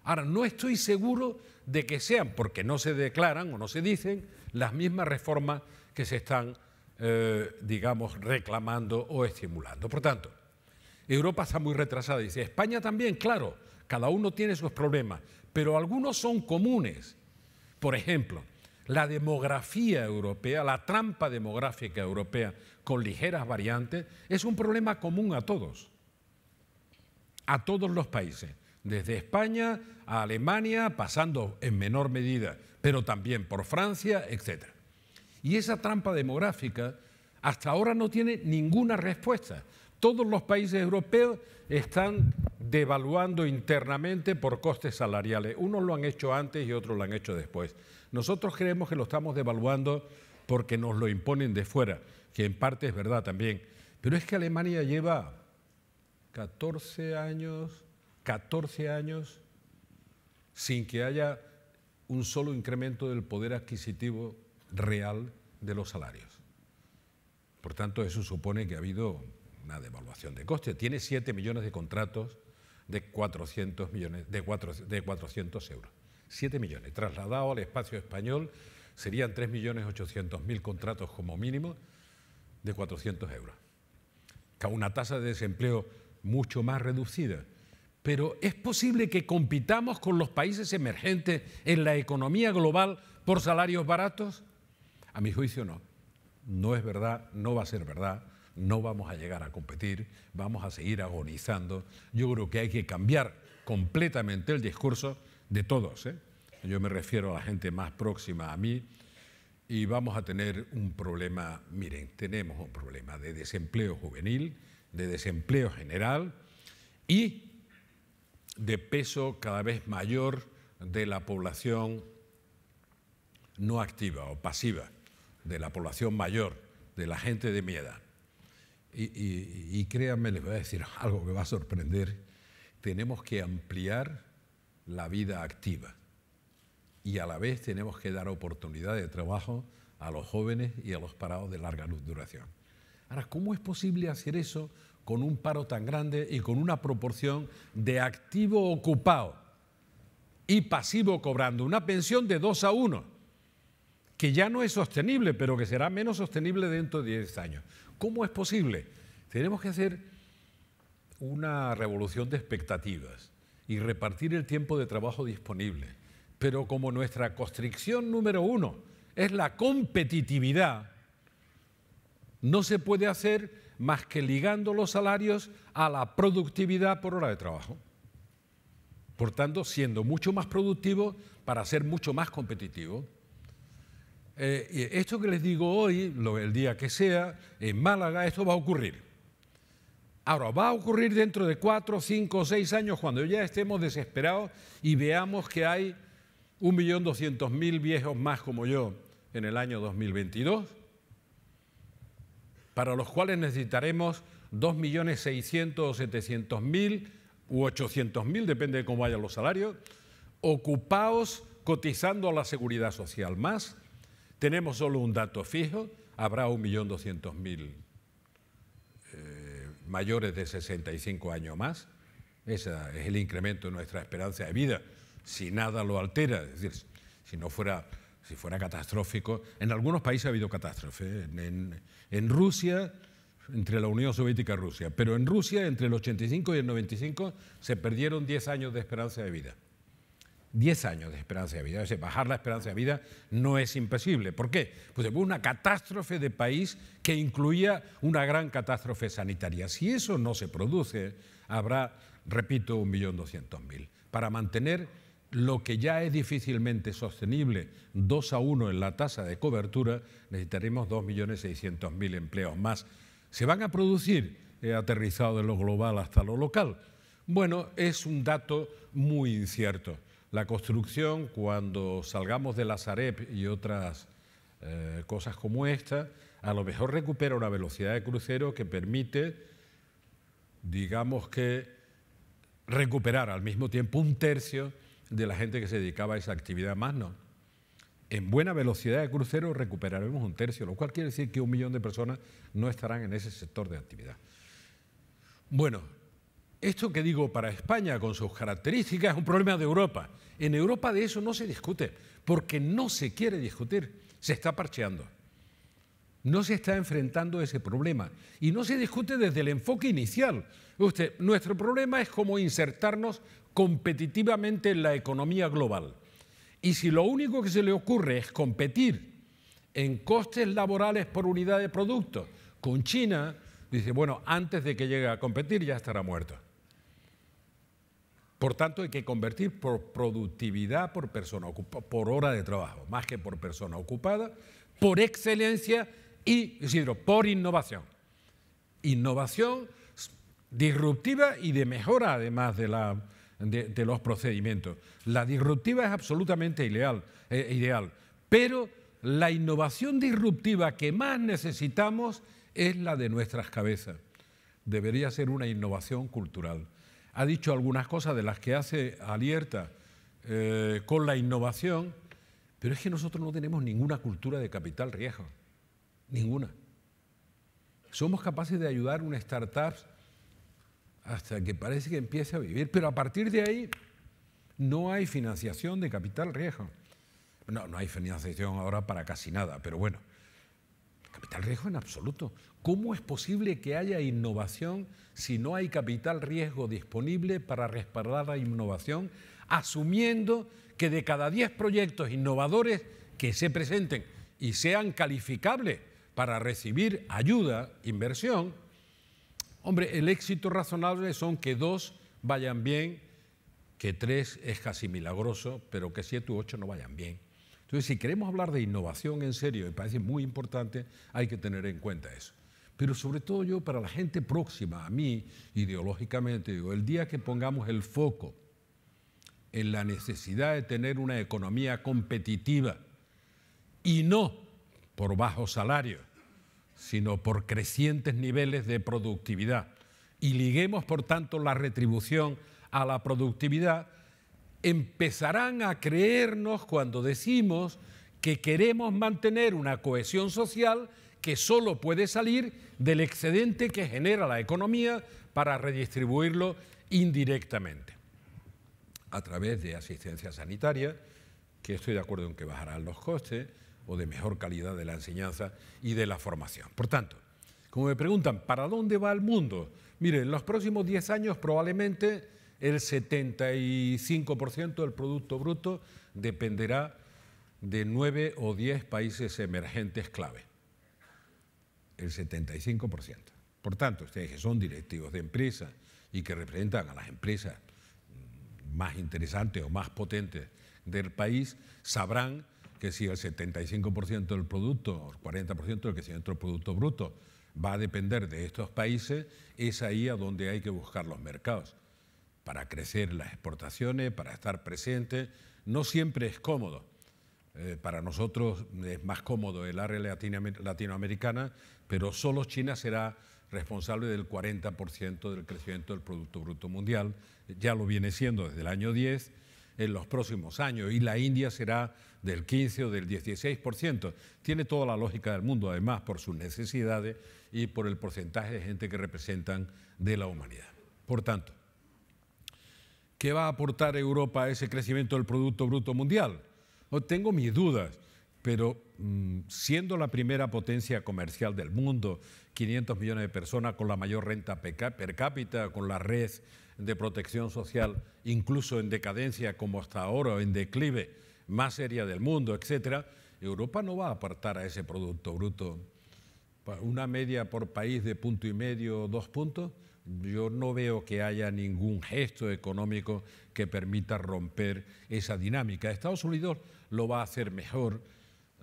Ahora, no estoy seguro de que sean, porque no se declaran o no se dicen, las mismas reformas que se están digamos, reclamando o estimulando. Por tanto, Europa está muy retrasada. Dice, España también, claro, cada uno tiene sus problemas, pero algunos son comunes. Por ejemplo, la demografía europea, la trampa demográfica europea con ligeras variantes, es un problema común a todos los países, desde España a Alemania, pasando en menor medida, pero también por Francia, etc. Y esa trampa demográfica hasta ahora no tiene ninguna respuesta. Todos los países europeos están devaluando internamente por costes salariales. Unos lo han hecho antes y otros lo han hecho después. Nosotros creemos que lo estamos devaluando porque nos lo imponen de fuera, que en parte es verdad también. Pero es que Alemania lleva 14 años sin que haya un solo incremento del poder adquisitivo real de los salarios. Por tanto, eso supone que ha habido una devaluación de costes. Tiene 7 millones de contratos de 400 euros. 7 millones. Trasladado al espacio español serían 3.800.000 contratos como mínimo de 400 euros. Con una tasa de desempleo mucho más reducida. Pero ¿es posible que compitamos con los países emergentes en la economía global por salarios baratos? A mi juicio no. No es verdad, no va a ser verdad, no vamos a llegar a competir, vamos a seguir agonizando. Yo creo que hay que cambiar completamente el discurso de todos, ¿eh? Yo me refiero a la gente más próxima a mí y vamos a tener un problema, miren, tenemos un problema de desempleo juvenil, de desempleo general y de peso cada vez mayor de la población no activa o pasiva, de la población mayor, de la gente de mi edad. Y créanme, les voy a decir algo que va a sorprender, tenemos que ampliar la vida activa y a la vez tenemos que dar oportunidad de trabajo a los jóvenes y a los parados de larga duración. Ahora, ¿cómo es posible hacer eso con un paro tan grande y con una proporción de activo ocupado y pasivo cobrando una pensión de 2 a 1, que ya no es sostenible, pero que será menos sostenible dentro de 10 años? ¿Cómo es posible? Tenemos que hacer una revolución de expectativas y repartir el tiempo de trabajo disponible. Pero como nuestra constricción número 1 es la competitividad, no se puede hacer más que ligando los salarios a la productividad por hora de trabajo. Por tanto, siendo mucho más productivo para ser mucho más competitivo. Esto que les digo hoy, el día que sea, en Málaga, esto va a ocurrir. Ahora, va a ocurrir dentro de 4, 5 o 6 años, cuando ya estemos desesperados y veamos que hay 1.200.000 viejos más como yo en el año 2022, para los cuales necesitaremos 2.600.000 o 700.000 u 800.000, depende de cómo vayan los salarios, ocupados cotizando a la seguridad social más. Tenemos solo un dato fijo, habrá 1.200.000 mayores de 65 años más. Ese es el incremento de nuestra esperanza de vida, si nada lo altera, es decir, si fuera catastrófico. En algunos países ha habido catástrofe, en Rusia, entre la Unión Soviética y Rusia, pero en Rusia entre el 85 y el 95 se perdieron 10 años de esperanza de vida. 10 años de esperanza de vida. Es decir, bajar la esperanza de vida no es imposible. ¿Por qué? Pues hubo una catástrofe de país que incluía una gran catástrofe sanitaria. Si eso no se produce, habrá, repito, 1.200.000. Para mantener lo que ya es difícilmente sostenible, 2 a 1 en la tasa de cobertura, necesitaremos 2.600.000 empleos más. ¿Se van a producir? He aterrizado de lo global hasta lo local. Bueno, es un dato muy incierto. La construcción, cuando salgamos de la Sareb y otras cosas como esta, a lo mejor recupera una velocidad de crucero que permite, digamos que, recuperar al mismo tiempo 1/3 de la gente que se dedicaba a esa actividad, más no. En buena velocidad de crucero recuperaremos 1/3, lo cual quiere decir que 1 millón de personas no estarán en ese sector de actividad. Bueno, esto que digo para España, con sus características, es un problema de Europa. En Europa de eso no se discute, porque no se quiere discutir, se está parcheando. no se está enfrentando a ese problema y no se discute desde el enfoque inicial. Nuestro problema es cómo insertarnos competitivamente en la economía global. Y si lo único que se le ocurre es competir en costes laborales por unidad de producto con China, dice, bueno, antes de que llegue a competir ya estará muerto. Por tanto, hay que convertir por productividad por persona ocupada, por hora de trabajo, más que por persona ocupada, por excelencia y, Isidro, por innovación. Innovación disruptiva y de mejora, además de los procedimientos. La disruptiva es absolutamente ideal, pero la innovación disruptiva que más necesitamos es la de nuestras cabezas. Debería ser una innovación cultural. Ha dicho algunas cosas de las que hace alerta con la innovación, pero es que nosotros no tenemos ninguna cultura de capital riesgo, ninguna. Somos capaces de ayudar a una startup hasta que parece que empiece a vivir, pero a partir de ahí no hay financiación de capital riesgo. No hay financiación ahora para casi nada, pero bueno, capital riesgo en absoluto. ¿Cómo es posible que haya innovación si no hay capital riesgo disponible para respaldar la innovación, asumiendo que de cada 10 proyectos innovadores que se presenten y sean calificables para recibir ayuda, inversión, hombre, el éxito razonable son que 2 vayan bien, que 3 es casi milagroso, pero que 7 u 8 no vayan bien. Entonces, si queremos hablar de innovación en serio, me parece muy importante, hay que tener en cuenta eso. Pero sobre todo yo, para la gente próxima a mí, ideológicamente, digo, el día que pongamos el foco en la necesidad de tener una economía competitiva y no por bajos salarios, sino por crecientes niveles de productividad, y liguemos, por tanto, la retribución a la productividad, empezarán a creernos cuando decimos que queremos mantener una cohesión social que solo puede salir del excedente que genera la economía para redistribuirlo indirectamente, a través de asistencia sanitaria, que estoy de acuerdo en que bajarán los costes, o de mejor calidad de la enseñanza y de la formación. Por tanto, como me preguntan, ¿para dónde va el mundo? Mire, en los próximos 10 años probablemente el 75% del Producto Bruto dependerá de 9 o 10 países emergentes clave. El 75%. Por tanto, ustedes que son directivos de empresas y que representan a las empresas más interesantes o más potentes del país, sabrán que si el 75% del producto o el 40% del crecimiento del Producto Bruto va a depender de estos países, es ahí a donde hay que buscar los mercados para crecer las exportaciones, para estar presentes. No siempre es cómodo. Para nosotros es más cómodo el área latinoamericana, pero solo China será responsable del 40% del crecimiento del Producto Bruto Mundial. Ya lo viene siendo desde el año 10 en los próximos años, y la India será del 15 o del 16%. Tiene toda la lógica del mundo, además, por sus necesidades y por el porcentaje de gente que representan de la humanidad. Por tanto, ¿qué va a aportar Europa a ese crecimiento del Producto Bruto Mundial? Tengo mis dudas, pero siendo la primera potencia comercial del mundo, 500 millones de personas con la mayor renta per cápita, con la red de protección social incluso en decadencia como hasta ahora, en declive, más seria del mundo, etcétera, Europa no va a aportar a ese Producto Bruto una media por país de 1,5 o 2 puntos. Yo no veo que haya ningún gesto económico que permita romper esa dinámica. Estados Unidos lo va a hacer mejor,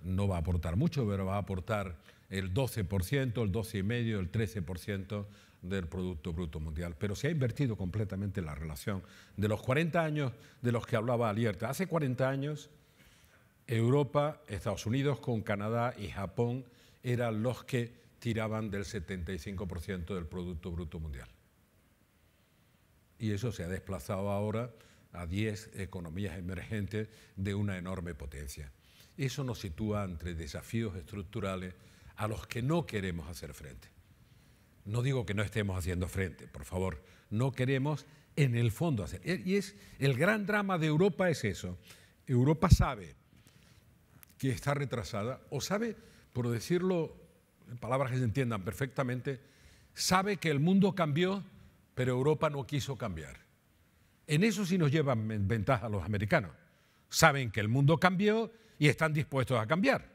no va a aportar mucho, pero va a aportar el 12%, el 12,5%, el 13% del Producto Bruto Mundial. Pero se ha invertido completamente la relación. De los 40 años de los que hablaba Alierta, hace 40 años, Europa, Estados Unidos con Canadá y Japón eran los que tiraban del 75% del Producto Bruto Mundial. Y eso se ha desplazado ahora a 10 economías emergentes de una enorme potencia. Eso nos sitúa entre desafíos estructurales a los que no queremos hacer frente. No digo que no estemos haciendo frente, por favor, no queremos en el fondo hacer. Y el gran drama de Europa es eso. Europa sabe que está retrasada, o sabe, por decirlo palabras que se entiendan perfectamente, sabe que el mundo cambió, pero Europa no quiso cambiar. En eso sí nos llevan ventaja los americanos. Saben que el mundo cambió y están dispuestos a cambiar.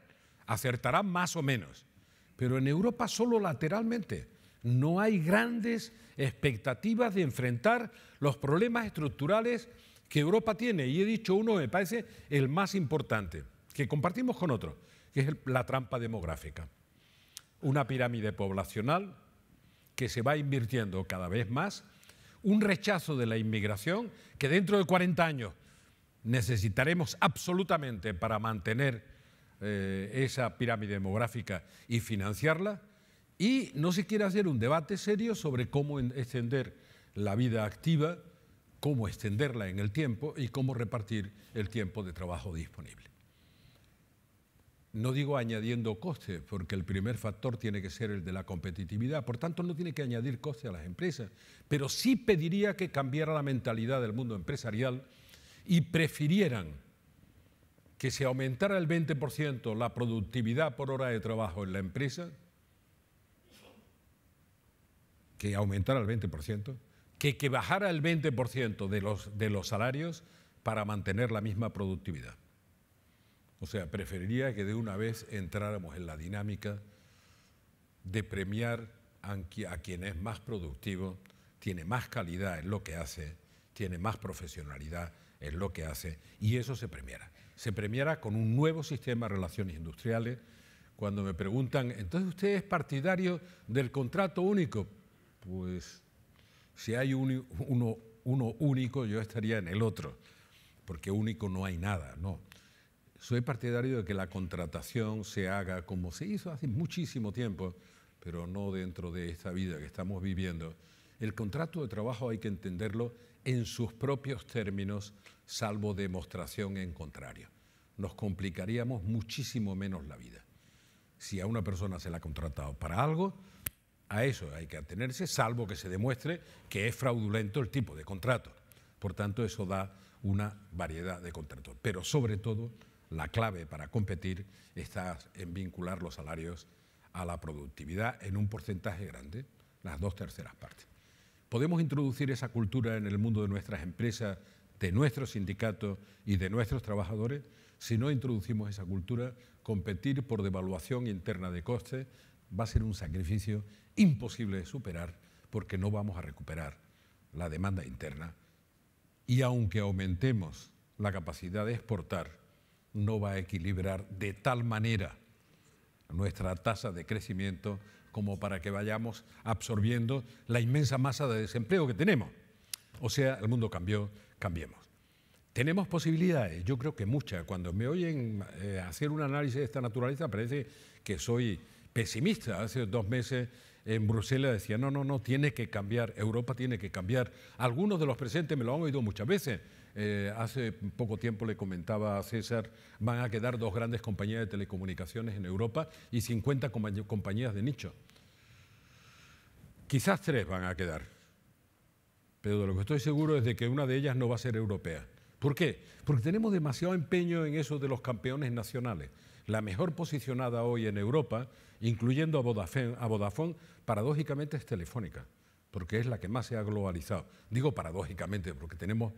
Acertarán más o menos. Pero en Europa solo lateralmente. No hay grandes expectativas de enfrentar los problemas estructurales que Europa tiene. Y he dicho uno, me parece, el más importante, que compartimos con otros, que es la trampa demográfica. Una pirámide poblacional que se va invirtiendo cada vez más, un rechazo de la inmigración que dentro de 40 años necesitaremos absolutamente para mantener esa pirámide demográfica y financiarla, y no se quiere hacer un debate serio sobre cómo extender la vida activa, cómo extenderla en el tiempo y cómo repartir el tiempo de trabajo disponible. No digo añadiendo costes, porque el primer factor tiene que ser el de la competitividad, por tanto no tiene que añadir coste a las empresas, pero sí pediría que cambiara la mentalidad del mundo empresarial y prefirieran que se aumentara el 20% la productividad por hora de trabajo en la empresa, que aumentara el 20%, que bajara el 20% de los salarios para mantener la misma productividad. O sea, preferiría que de una vez entráramos en la dinámica de premiar a quien es más productivo, tiene más calidad en lo que hace, tiene más profesionalidad en lo que hace, y eso se premiara. Se premiara con un nuevo sistema de relaciones industriales. Cuando me preguntan, ¿entonces usted es partidario del contrato único? Pues si hay uno único, yo estaría en el otro, porque único no hay nada, no. Soy partidario de que la contratación se haga como se hizo hace muchísimo tiempo, pero no dentro de esta vida que estamos viviendo. El contrato de trabajo hay que entenderlo en sus propios términos, salvo demostración en contrario. Nos complicaríamos muchísimo menos la vida. Si a una persona se le ha contratado para algo, a eso hay que atenerse, salvo que se demuestre que es fraudulento el tipo de contrato. Por tanto, eso da una variedad de contratos. Pero sobre todo, la clave para competir está en vincular los salarios a la productividad en un porcentaje grande, las 2/3 partes. Podemos introducir esa cultura en el mundo de nuestras empresas, de nuestros sindicatos y de nuestros trabajadores. Si no introducimos esa cultura, competir por devaluación interna de costes va a ser un sacrificio imposible de superar, porque no vamos a recuperar la demanda interna, y aunque aumentemos la capacidad de exportar, no va a equilibrar de tal manera nuestra tasa de crecimiento como para que vayamos absorbiendo la inmensa masa de desempleo que tenemos. O sea, el mundo cambió, cambiemos. ¿Tenemos posibilidades? Yo creo que muchas. Cuando me oyen hacer un análisis de esta naturaleza parece que soy pesimista. Hace 2 meses en Bruselas decía, no, tiene que cambiar, Europa tiene que cambiar. Algunos de los presentes me lo han oído muchas veces. Hace poco tiempo le comentaba a César, van a quedar 2 grandes compañías de telecomunicaciones en Europa y 50 compañías de nicho. Quizás 3 van a quedar, pero de lo que estoy seguro es de que una de ellas no va a ser europea. ¿Por qué? Porque tenemos demasiado empeño en eso de los campeones nacionales. La mejor posicionada hoy en Europa, incluyendo a Vodafone, paradójicamente es Telefónica, porque es la que más se ha globalizado. Digo paradójicamente porque tenemos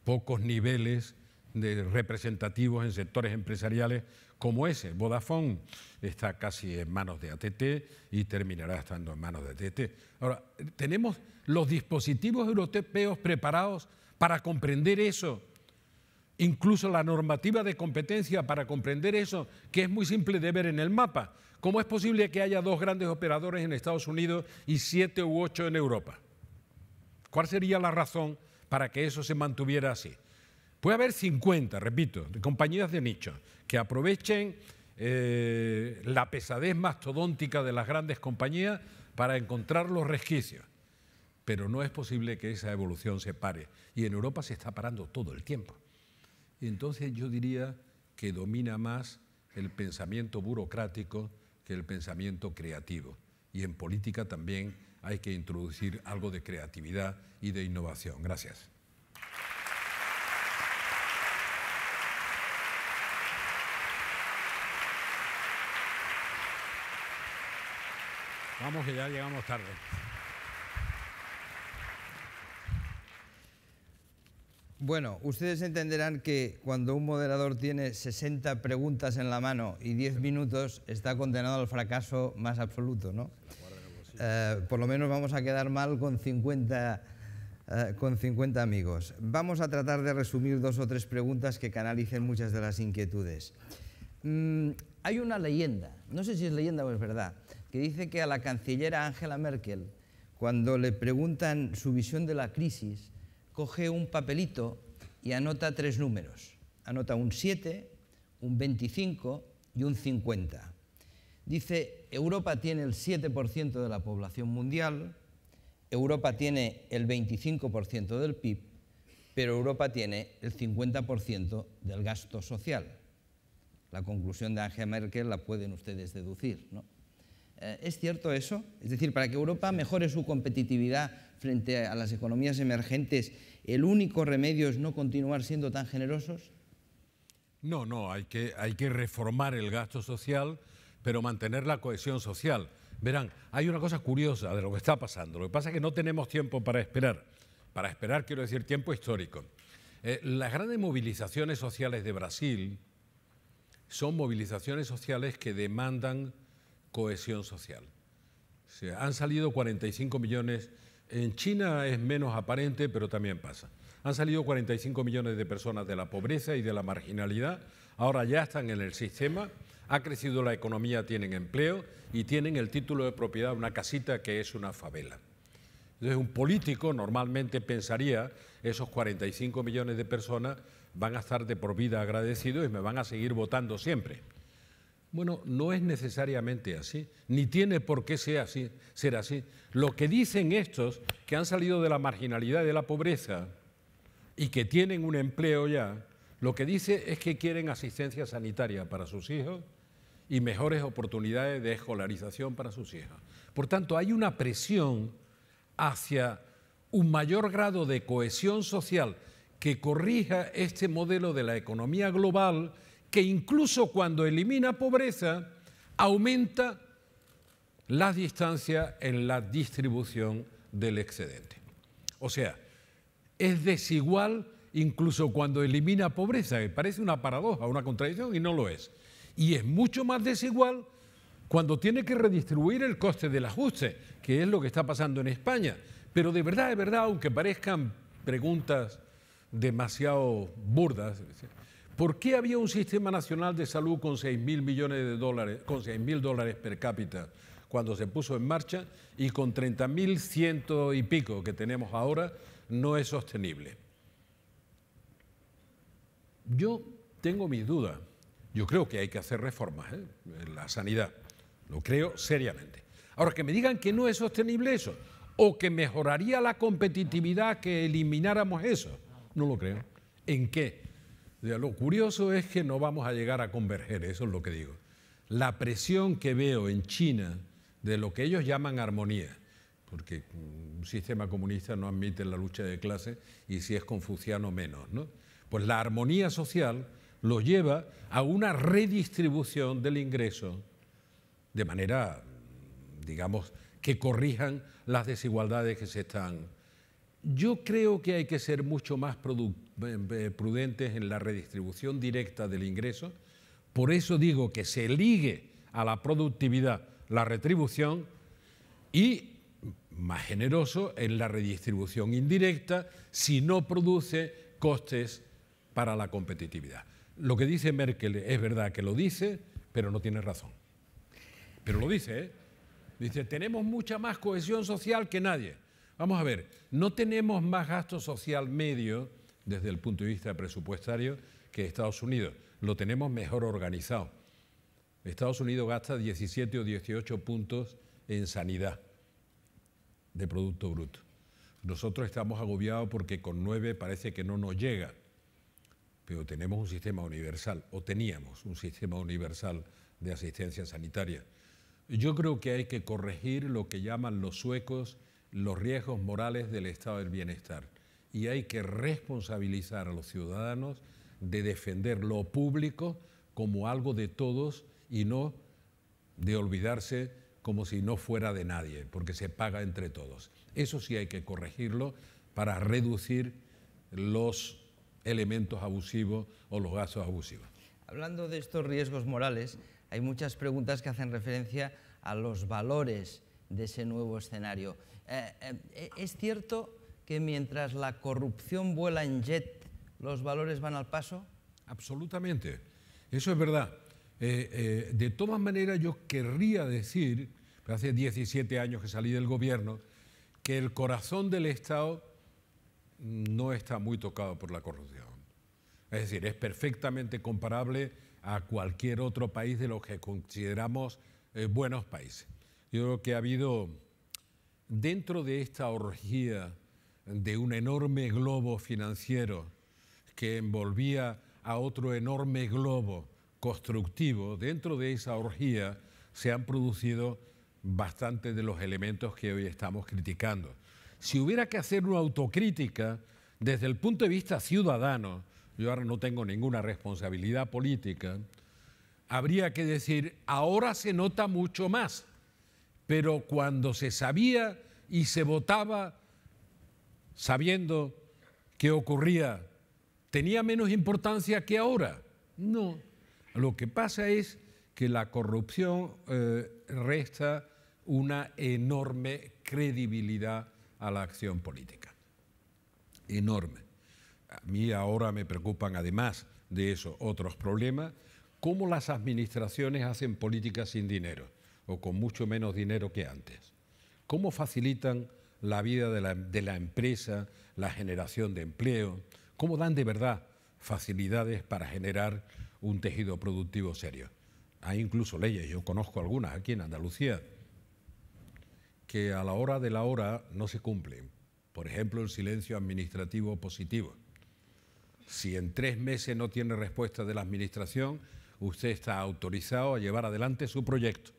pocos niveles representativos en sectores empresariales como ese. Vodafone está casi en manos de AT&T y terminará estando en manos de AT&T. Ahora, tenemos los dispositivos europeos preparados para comprender eso, incluso la normativa de competencia para comprender eso, que es muy simple de ver en el mapa. ¿Cómo es posible que haya 2 grandes operadores en Estados Unidos y 7 u 8 en Europa? ¿Cuál sería la razón para que eso se mantuviera así? Puede haber 50, repito, de compañías de nicho que aprovechen la pesadez mastodóntica de las grandes compañías para encontrar los resquicios. Pero no es posible que esa evolución se pare. Y en Europa se está parando todo el tiempo. Y entonces yo diría que domina más el pensamiento burocrático que el pensamiento creativo. Y en política también hay que introducir algo de creatividad y de innovación. Gracias. Vamos, que ya llegamos tarde. Bueno, ustedes entenderán que cuando un moderador tiene 60 preguntas en la mano y 10 minutos, está condenado al fracaso más absoluto, ¿no? Por lo menos vamos a quedar mal con 50 amigos. Vamos a tratar de resumir 2 o 3 preguntas que canalicen muchas de las inquietudes. Hay una leyenda, no sé si es leyenda o es verdad, que dice que a la canciller Angela Merkel, cuando le preguntan su visión de la crisis, coge un papelito y anota 3 números. Anota un 7, un 25 y un 50. Dice, Europa tiene el 7% de la población mundial, Europa tiene el 25% del PIB, pero Europa tiene el 50% del gasto social. La conclusión de Angela Merkel la pueden ustedes deducir, ¿no? ¿Es cierto eso? Es decir, para que Europa mejore su competitividad frente a las economías emergentes, ¿el único remedio es no continuar siendo tan generosos? No, hay que reformar el gasto social, pero mantener la cohesión social. Verán, hay una cosa curiosa de lo que está pasando. Lo que pasa es que no tenemos tiempo para esperar. Para esperar quiero decir tiempo histórico. Las grandes movilizaciones sociales de Brasil son movilizaciones sociales que demandan cohesión social. O sea, han salido 45 millones, en China es menos aparente, pero también pasa. Han salido 45 millones de personas de la pobreza y de la marginalidad, ahora ya están en el sistema, ha crecido la economía, tienen empleo y tienen el título de propiedad de una casita que es una favela. Entonces un político normalmente pensaría, esos 45 millones de personas van a estar de por vida agradecidos y me van a seguir votando siempre. Bueno, no es necesariamente así, ni tiene por qué ser así. Lo que dicen estos que han salido de la marginalidad y de la pobreza y que tienen un empleo ya, lo que dice es que quieren asistencia sanitaria para sus hijos y mejores oportunidades de escolarización para sus hijos. Por tanto, hay una presión hacia un mayor grado de cohesión social que corrija este modelo de la economía global que incluso cuando elimina pobreza, aumenta la distancia en la distribución del excedente. O sea, es desigual incluso cuando elimina pobreza, que parece una paradoja, una contradicción, y no lo es. Y es mucho más desigual cuando tiene que redistribuir el coste del ajuste, que es lo que está pasando en España. Pero de verdad, aunque parezcan preguntas demasiado burdas, ¿por qué había un sistema nacional de salud con 6.000 millones de dólares, con 6.000 dólares per cápita cuando se puso en marcha y con 30.100 y pico que tenemos ahora no es sostenible? Yo tengo mis dudas. Yo creo que hay que hacer reformas en la sanidad. Lo creo seriamente. Ahora, que me digan que no es sostenible eso o que mejoraría la competitividad que elimináramos eso, no lo creo. ¿En qué? Lo curioso es que no vamos a llegar a converger, eso es lo que digo. La presión que veo en China de lo que ellos llaman armonía, porque un sistema comunista no admite la lucha de clases y si es confuciano menos, ¿no? Pues la armonía social los lleva a una redistribución del ingreso de manera, digamos, que corrijan las desigualdades que se están. Yo creo que hay que ser mucho más prudentes en la redistribución directa del ingreso. Por eso digo que se ligue a la productividad la retribución y más generoso en la redistribución indirecta si no produce costes para la competitividad. Lo que dice Merkel es verdad que lo dice, pero no tiene razón. Pero lo dice, ¿eh? Dice, tenemos mucha más cohesión social que nadie. Vamos a ver, no tenemos más gasto social medio desde el punto de vista presupuestario que Estados Unidos. Lo tenemos mejor organizado. Estados Unidos gasta 17 o 18 puntos en sanidad de Producto Bruto. Nosotros estamos agobiados porque con 9 parece que no nos llega, pero tenemos un sistema universal, o teníamos un sistema universal de asistencia sanitaria. Yo creo que hay que corregir lo que llaman los suecos los riesgos morales del estado del bienestar y hay que responsabilizar a los ciudadanos de defender lo público como algo de todos y no de olvidarse como si no fuera de nadie, porque se paga entre todos. Eso sí hay que corregirlo para reducir los elementos abusivos o los gastos abusivos. Hablando de estos riesgos morales, hay muchas preguntas que hacen referencia a los valores de ese nuevo escenario. ¿Es cierto que mientras la corrupción vuela en jet, los valores van al paso? Absolutamente, eso es verdad. De todas maneras, yo querría decir, hace 17 años que salí del gobierno, que el corazón del Estado no está muy tocado por la corrupción. Es decir, es perfectamente comparable a cualquier otro país de los que consideramos buenos países. Yo creo que ha habido, dentro de esta orgía de un enorme globo financiero que envolvía a otro enorme globo constructivo, dentro de esa orgía se han producido bastantes de los elementos que hoy estamos criticando. Si hubiera que hacer una autocrítica desde el punto de vista ciudadano, yo ahora no tengo ninguna responsabilidad política, habría que decir, ahora se nota mucho más, pero cuando se sabía y se votaba sabiendo qué ocurría, ¿tenía menos importancia que ahora? No. Lo que pasa es que la corrupción resta una enorme credibilidad a la acción política. Enorme. A mí ahora me preocupan, además de eso, otros problemas, cómo las administraciones hacen política sin dinero o con mucho menos dinero que antes. Cómo facilitan la vida de la empresa, la generación de empleo, cómo dan de verdad facilidades para generar un tejido productivo serio. Hay incluso leyes, yo conozco algunas aquí en Andalucía, que a la hora de la hora no se cumplen. Por ejemplo, el silencio administrativo positivo. Si en 3 meses no tiene respuesta de la administración, usted está autorizado a llevar adelante su proyecto.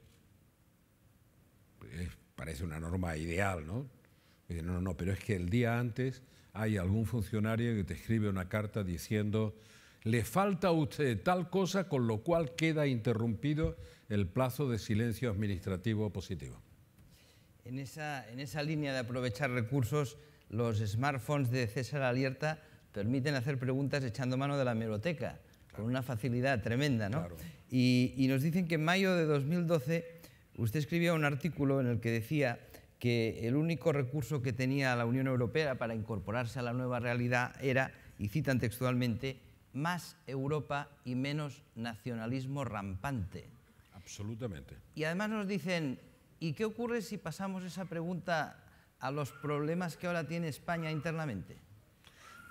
Parece una norma ideal, ¿no? Dice, no, pero es que el día antes hay algún funcionario que te escribe una carta diciendo le falta a usted tal cosa, con lo cual queda interrumpido el plazo de silencio administrativo positivo. En esa línea de aprovechar recursos, los smartphones de César Alierta permiten hacer preguntas echando mano de la hemeroteca, claro, con una facilidad tremenda, ¿no? Claro. Y nos dicen que en mayo de 2012 usted escribía un artículo en el que decía que el único recurso que tenía la Unión Europea para incorporarse a la nueva realidad era, y citan textualmente, más Europa y menos nacionalismo rampante. Absolutamente. Y además nos dicen, ¿y qué ocurre si pasamos esa pregunta a los problemas que ahora tiene España internamente?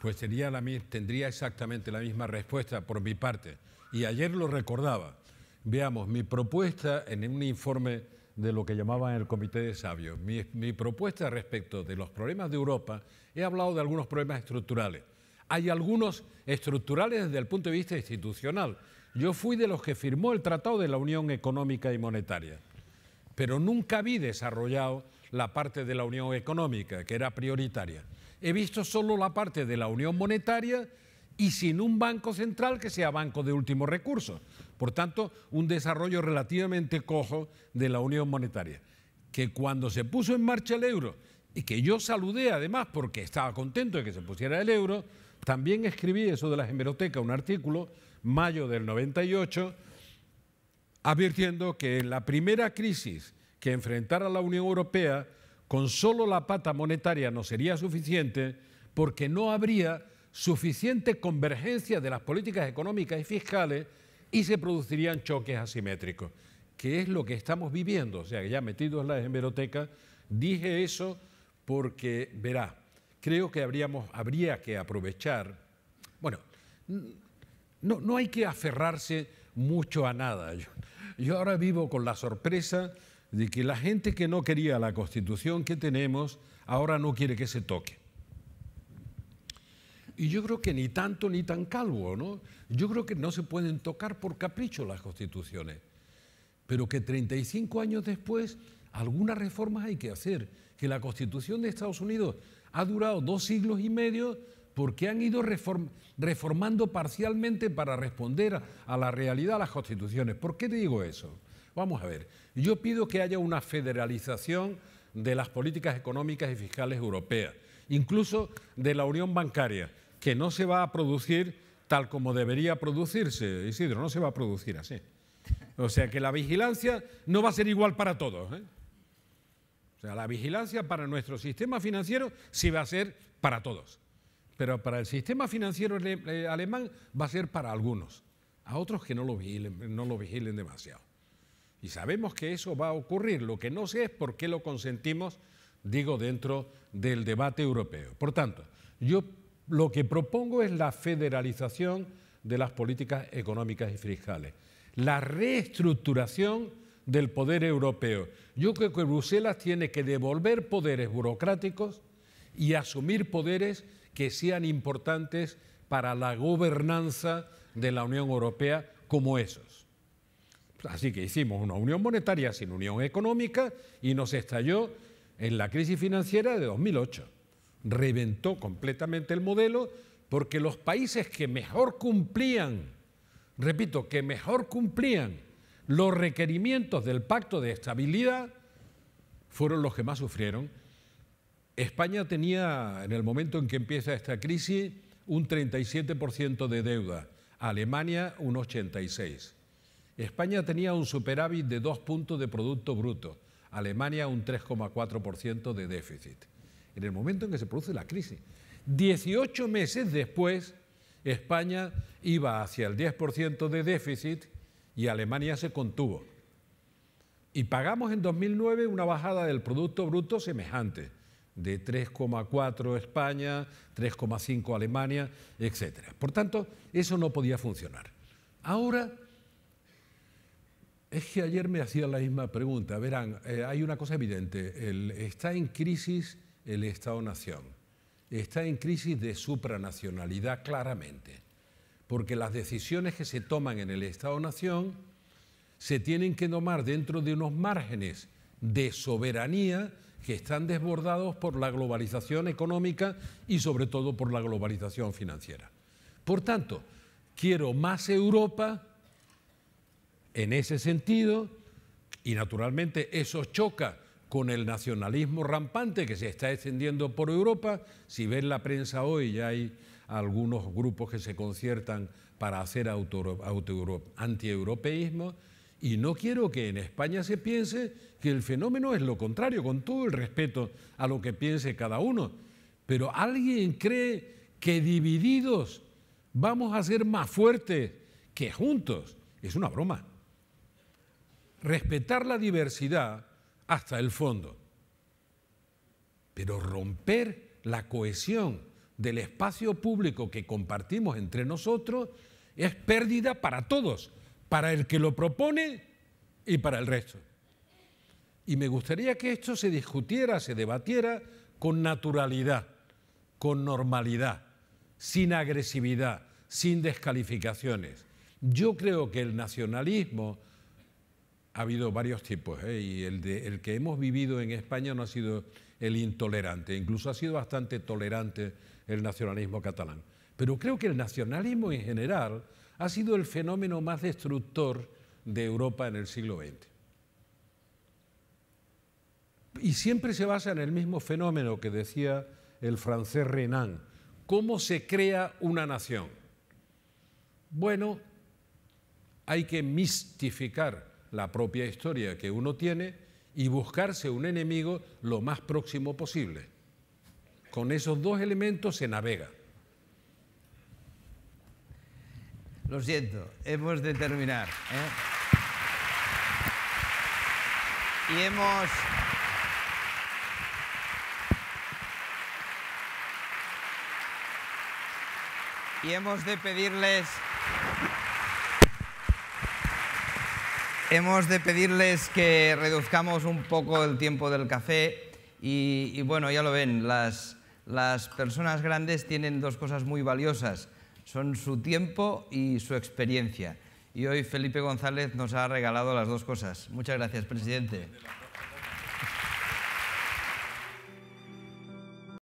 Pues tendría exactamente la misma respuesta por mi parte. Y ayer lo recordaba. Veamos, mi propuesta en un informe de lo que llamaban el Comité de Sabios, mi propuesta respecto de los problemas de Europa, he hablado de algunos problemas estructurales. Hay algunos estructurales desde el punto de vista institucional. Yo fui de los que firmó el Tratado de la Unión Económica y Monetaria, pero nunca vi desarrollado la parte de la Unión Económica, que era prioritaria. He visto solo la parte de la Unión Monetaria y sin un banco central que sea banco de último recurso. Por tanto, un desarrollo relativamente cojo de la Unión Monetaria. Que cuando se puso en marcha el euro, y que yo saludé además porque estaba contento de que se pusiera el euro, también escribí eso de la hemeroteca, un artículo, mayo del 98, advirtiendo que en la primera crisis que enfrentara la Unión Europea, con solo la pata monetaria no sería suficiente, porque no habría suficiente convergencia de las políticas económicas y fiscales y se producirían choques asimétricos, que es lo que estamos viviendo. O sea, que ya metidos en la hemeroteca, dije eso porque, verá, creo que habría que aprovechar, bueno, no hay que aferrarse mucho a nada. Yo ahora vivo con la sorpresa de que la gente que no quería la Constitución que tenemos, ahora no quiere que se toque. Y yo creo que ni tanto ni tan calvo, ¿no? Yo creo que no se pueden tocar por capricho las constituciones, pero que 35 años después algunas reformas hay que hacer, que la Constitución de Estados Unidos ha durado 2 siglos y medio porque han ido reformando parcialmente para responder a la realidad de las constituciones. ¿Por qué te digo eso? Vamos a ver, yo pido que haya una federalización de las políticas económicas y fiscales europeas, incluso de la unión bancaria, que no se va a producir tal como debería producirse, Isidro, no se va a producir así. O sea que la vigilancia no va a ser igual para todos, ¿eh? O sea, la vigilancia para nuestro sistema financiero sí va a ser para todos, pero para el sistema financiero alemán va a ser para algunos, a otros que no lo vigilen demasiado. Y sabemos que eso va a ocurrir. Lo que no sé es por qué lo consentimos, digo, dentro del debate europeo. Por tanto, yo lo que propongo es la federalización de las políticas económicas y fiscales, la reestructuración del poder europeo. Yo creo que Bruselas tiene que devolver poderes burocráticos y asumir poderes que sean importantes para la gobernanza de la Unión Europea como esos. Así que hicimos una unión monetaria sin unión económica y nos estalló en la crisis financiera de 2008. Reventó completamente el modelo porque los países que mejor cumplían, repito, que mejor cumplían los requerimientos del Pacto de Estabilidad fueron los que más sufrieron. España tenía, en el momento en que empieza esta crisis, un 37% de deuda, Alemania un 86%. España tenía un superávit de 2 puntos de Producto Bruto, Alemania un 3,4% de déficit. En el momento en que se produce la crisis, 18 meses después, España iba hacia el 10% de déficit y Alemania se contuvo. Y pagamos en 2009 una bajada del Producto Bruto semejante, de 3,4 España, 3,5 Alemania, etc. Por tanto, eso no podía funcionar. Ahora, es que ayer me hacía la misma pregunta. Verán, hay una cosa evidente. Está en crisis el Estado-Nación. Está en crisis de supranacionalidad claramente. Porque las decisiones que se toman en el Estado-Nación se tienen que tomar dentro de unos márgenes de soberanía que están desbordados por la globalización económica y sobre todo por la globalización financiera. Por tanto, quiero más Europa. En ese sentido, y naturalmente eso choca con el nacionalismo rampante que se está extendiendo por Europa. Si ven la prensa hoy, ya hay algunos grupos que se conciertan para hacer antieuropeísmo, y no quiero que en España se piense que el fenómeno es lo contrario, con todo el respeto a lo que piense cada uno. Pero ¿alguien cree que divididos vamos a ser más fuertes que juntos? Es una broma. Respetar la diversidad hasta el fondo, pero romper la cohesión del espacio público que compartimos entre nosotros es pérdida para todos, para el que lo propone y para el resto. Y me gustaría que esto se discutiera, se debatiera con naturalidad, con normalidad, sin agresividad, sin descalificaciones. Yo creo que el nacionalismo, ha habido varios tipos, y el que hemos vivido en España no ha sido el intolerante, incluso ha sido bastante tolerante el nacionalismo catalán. Pero creo que el nacionalismo en general ha sido el fenómeno más destructor de Europa en el siglo XX. Y siempre se basa en el mismo fenómeno que decía el francés Renan: ¿cómo se crea una nación? Bueno, hay que mistificar la propia historia que uno tiene y buscarse un enemigo lo más próximo posible. Con esos dos elementos se navega. Lo siento, hemos de terminar, Y hemos de pedirles que reduzcamos un poco el tiempo del café y bueno, ya lo ven, las personas grandes tienen dos cosas muy valiosas, son su tiempo y su experiencia. Y hoy Felipe González nos ha regalado las dos cosas. Muchas gracias, presidente.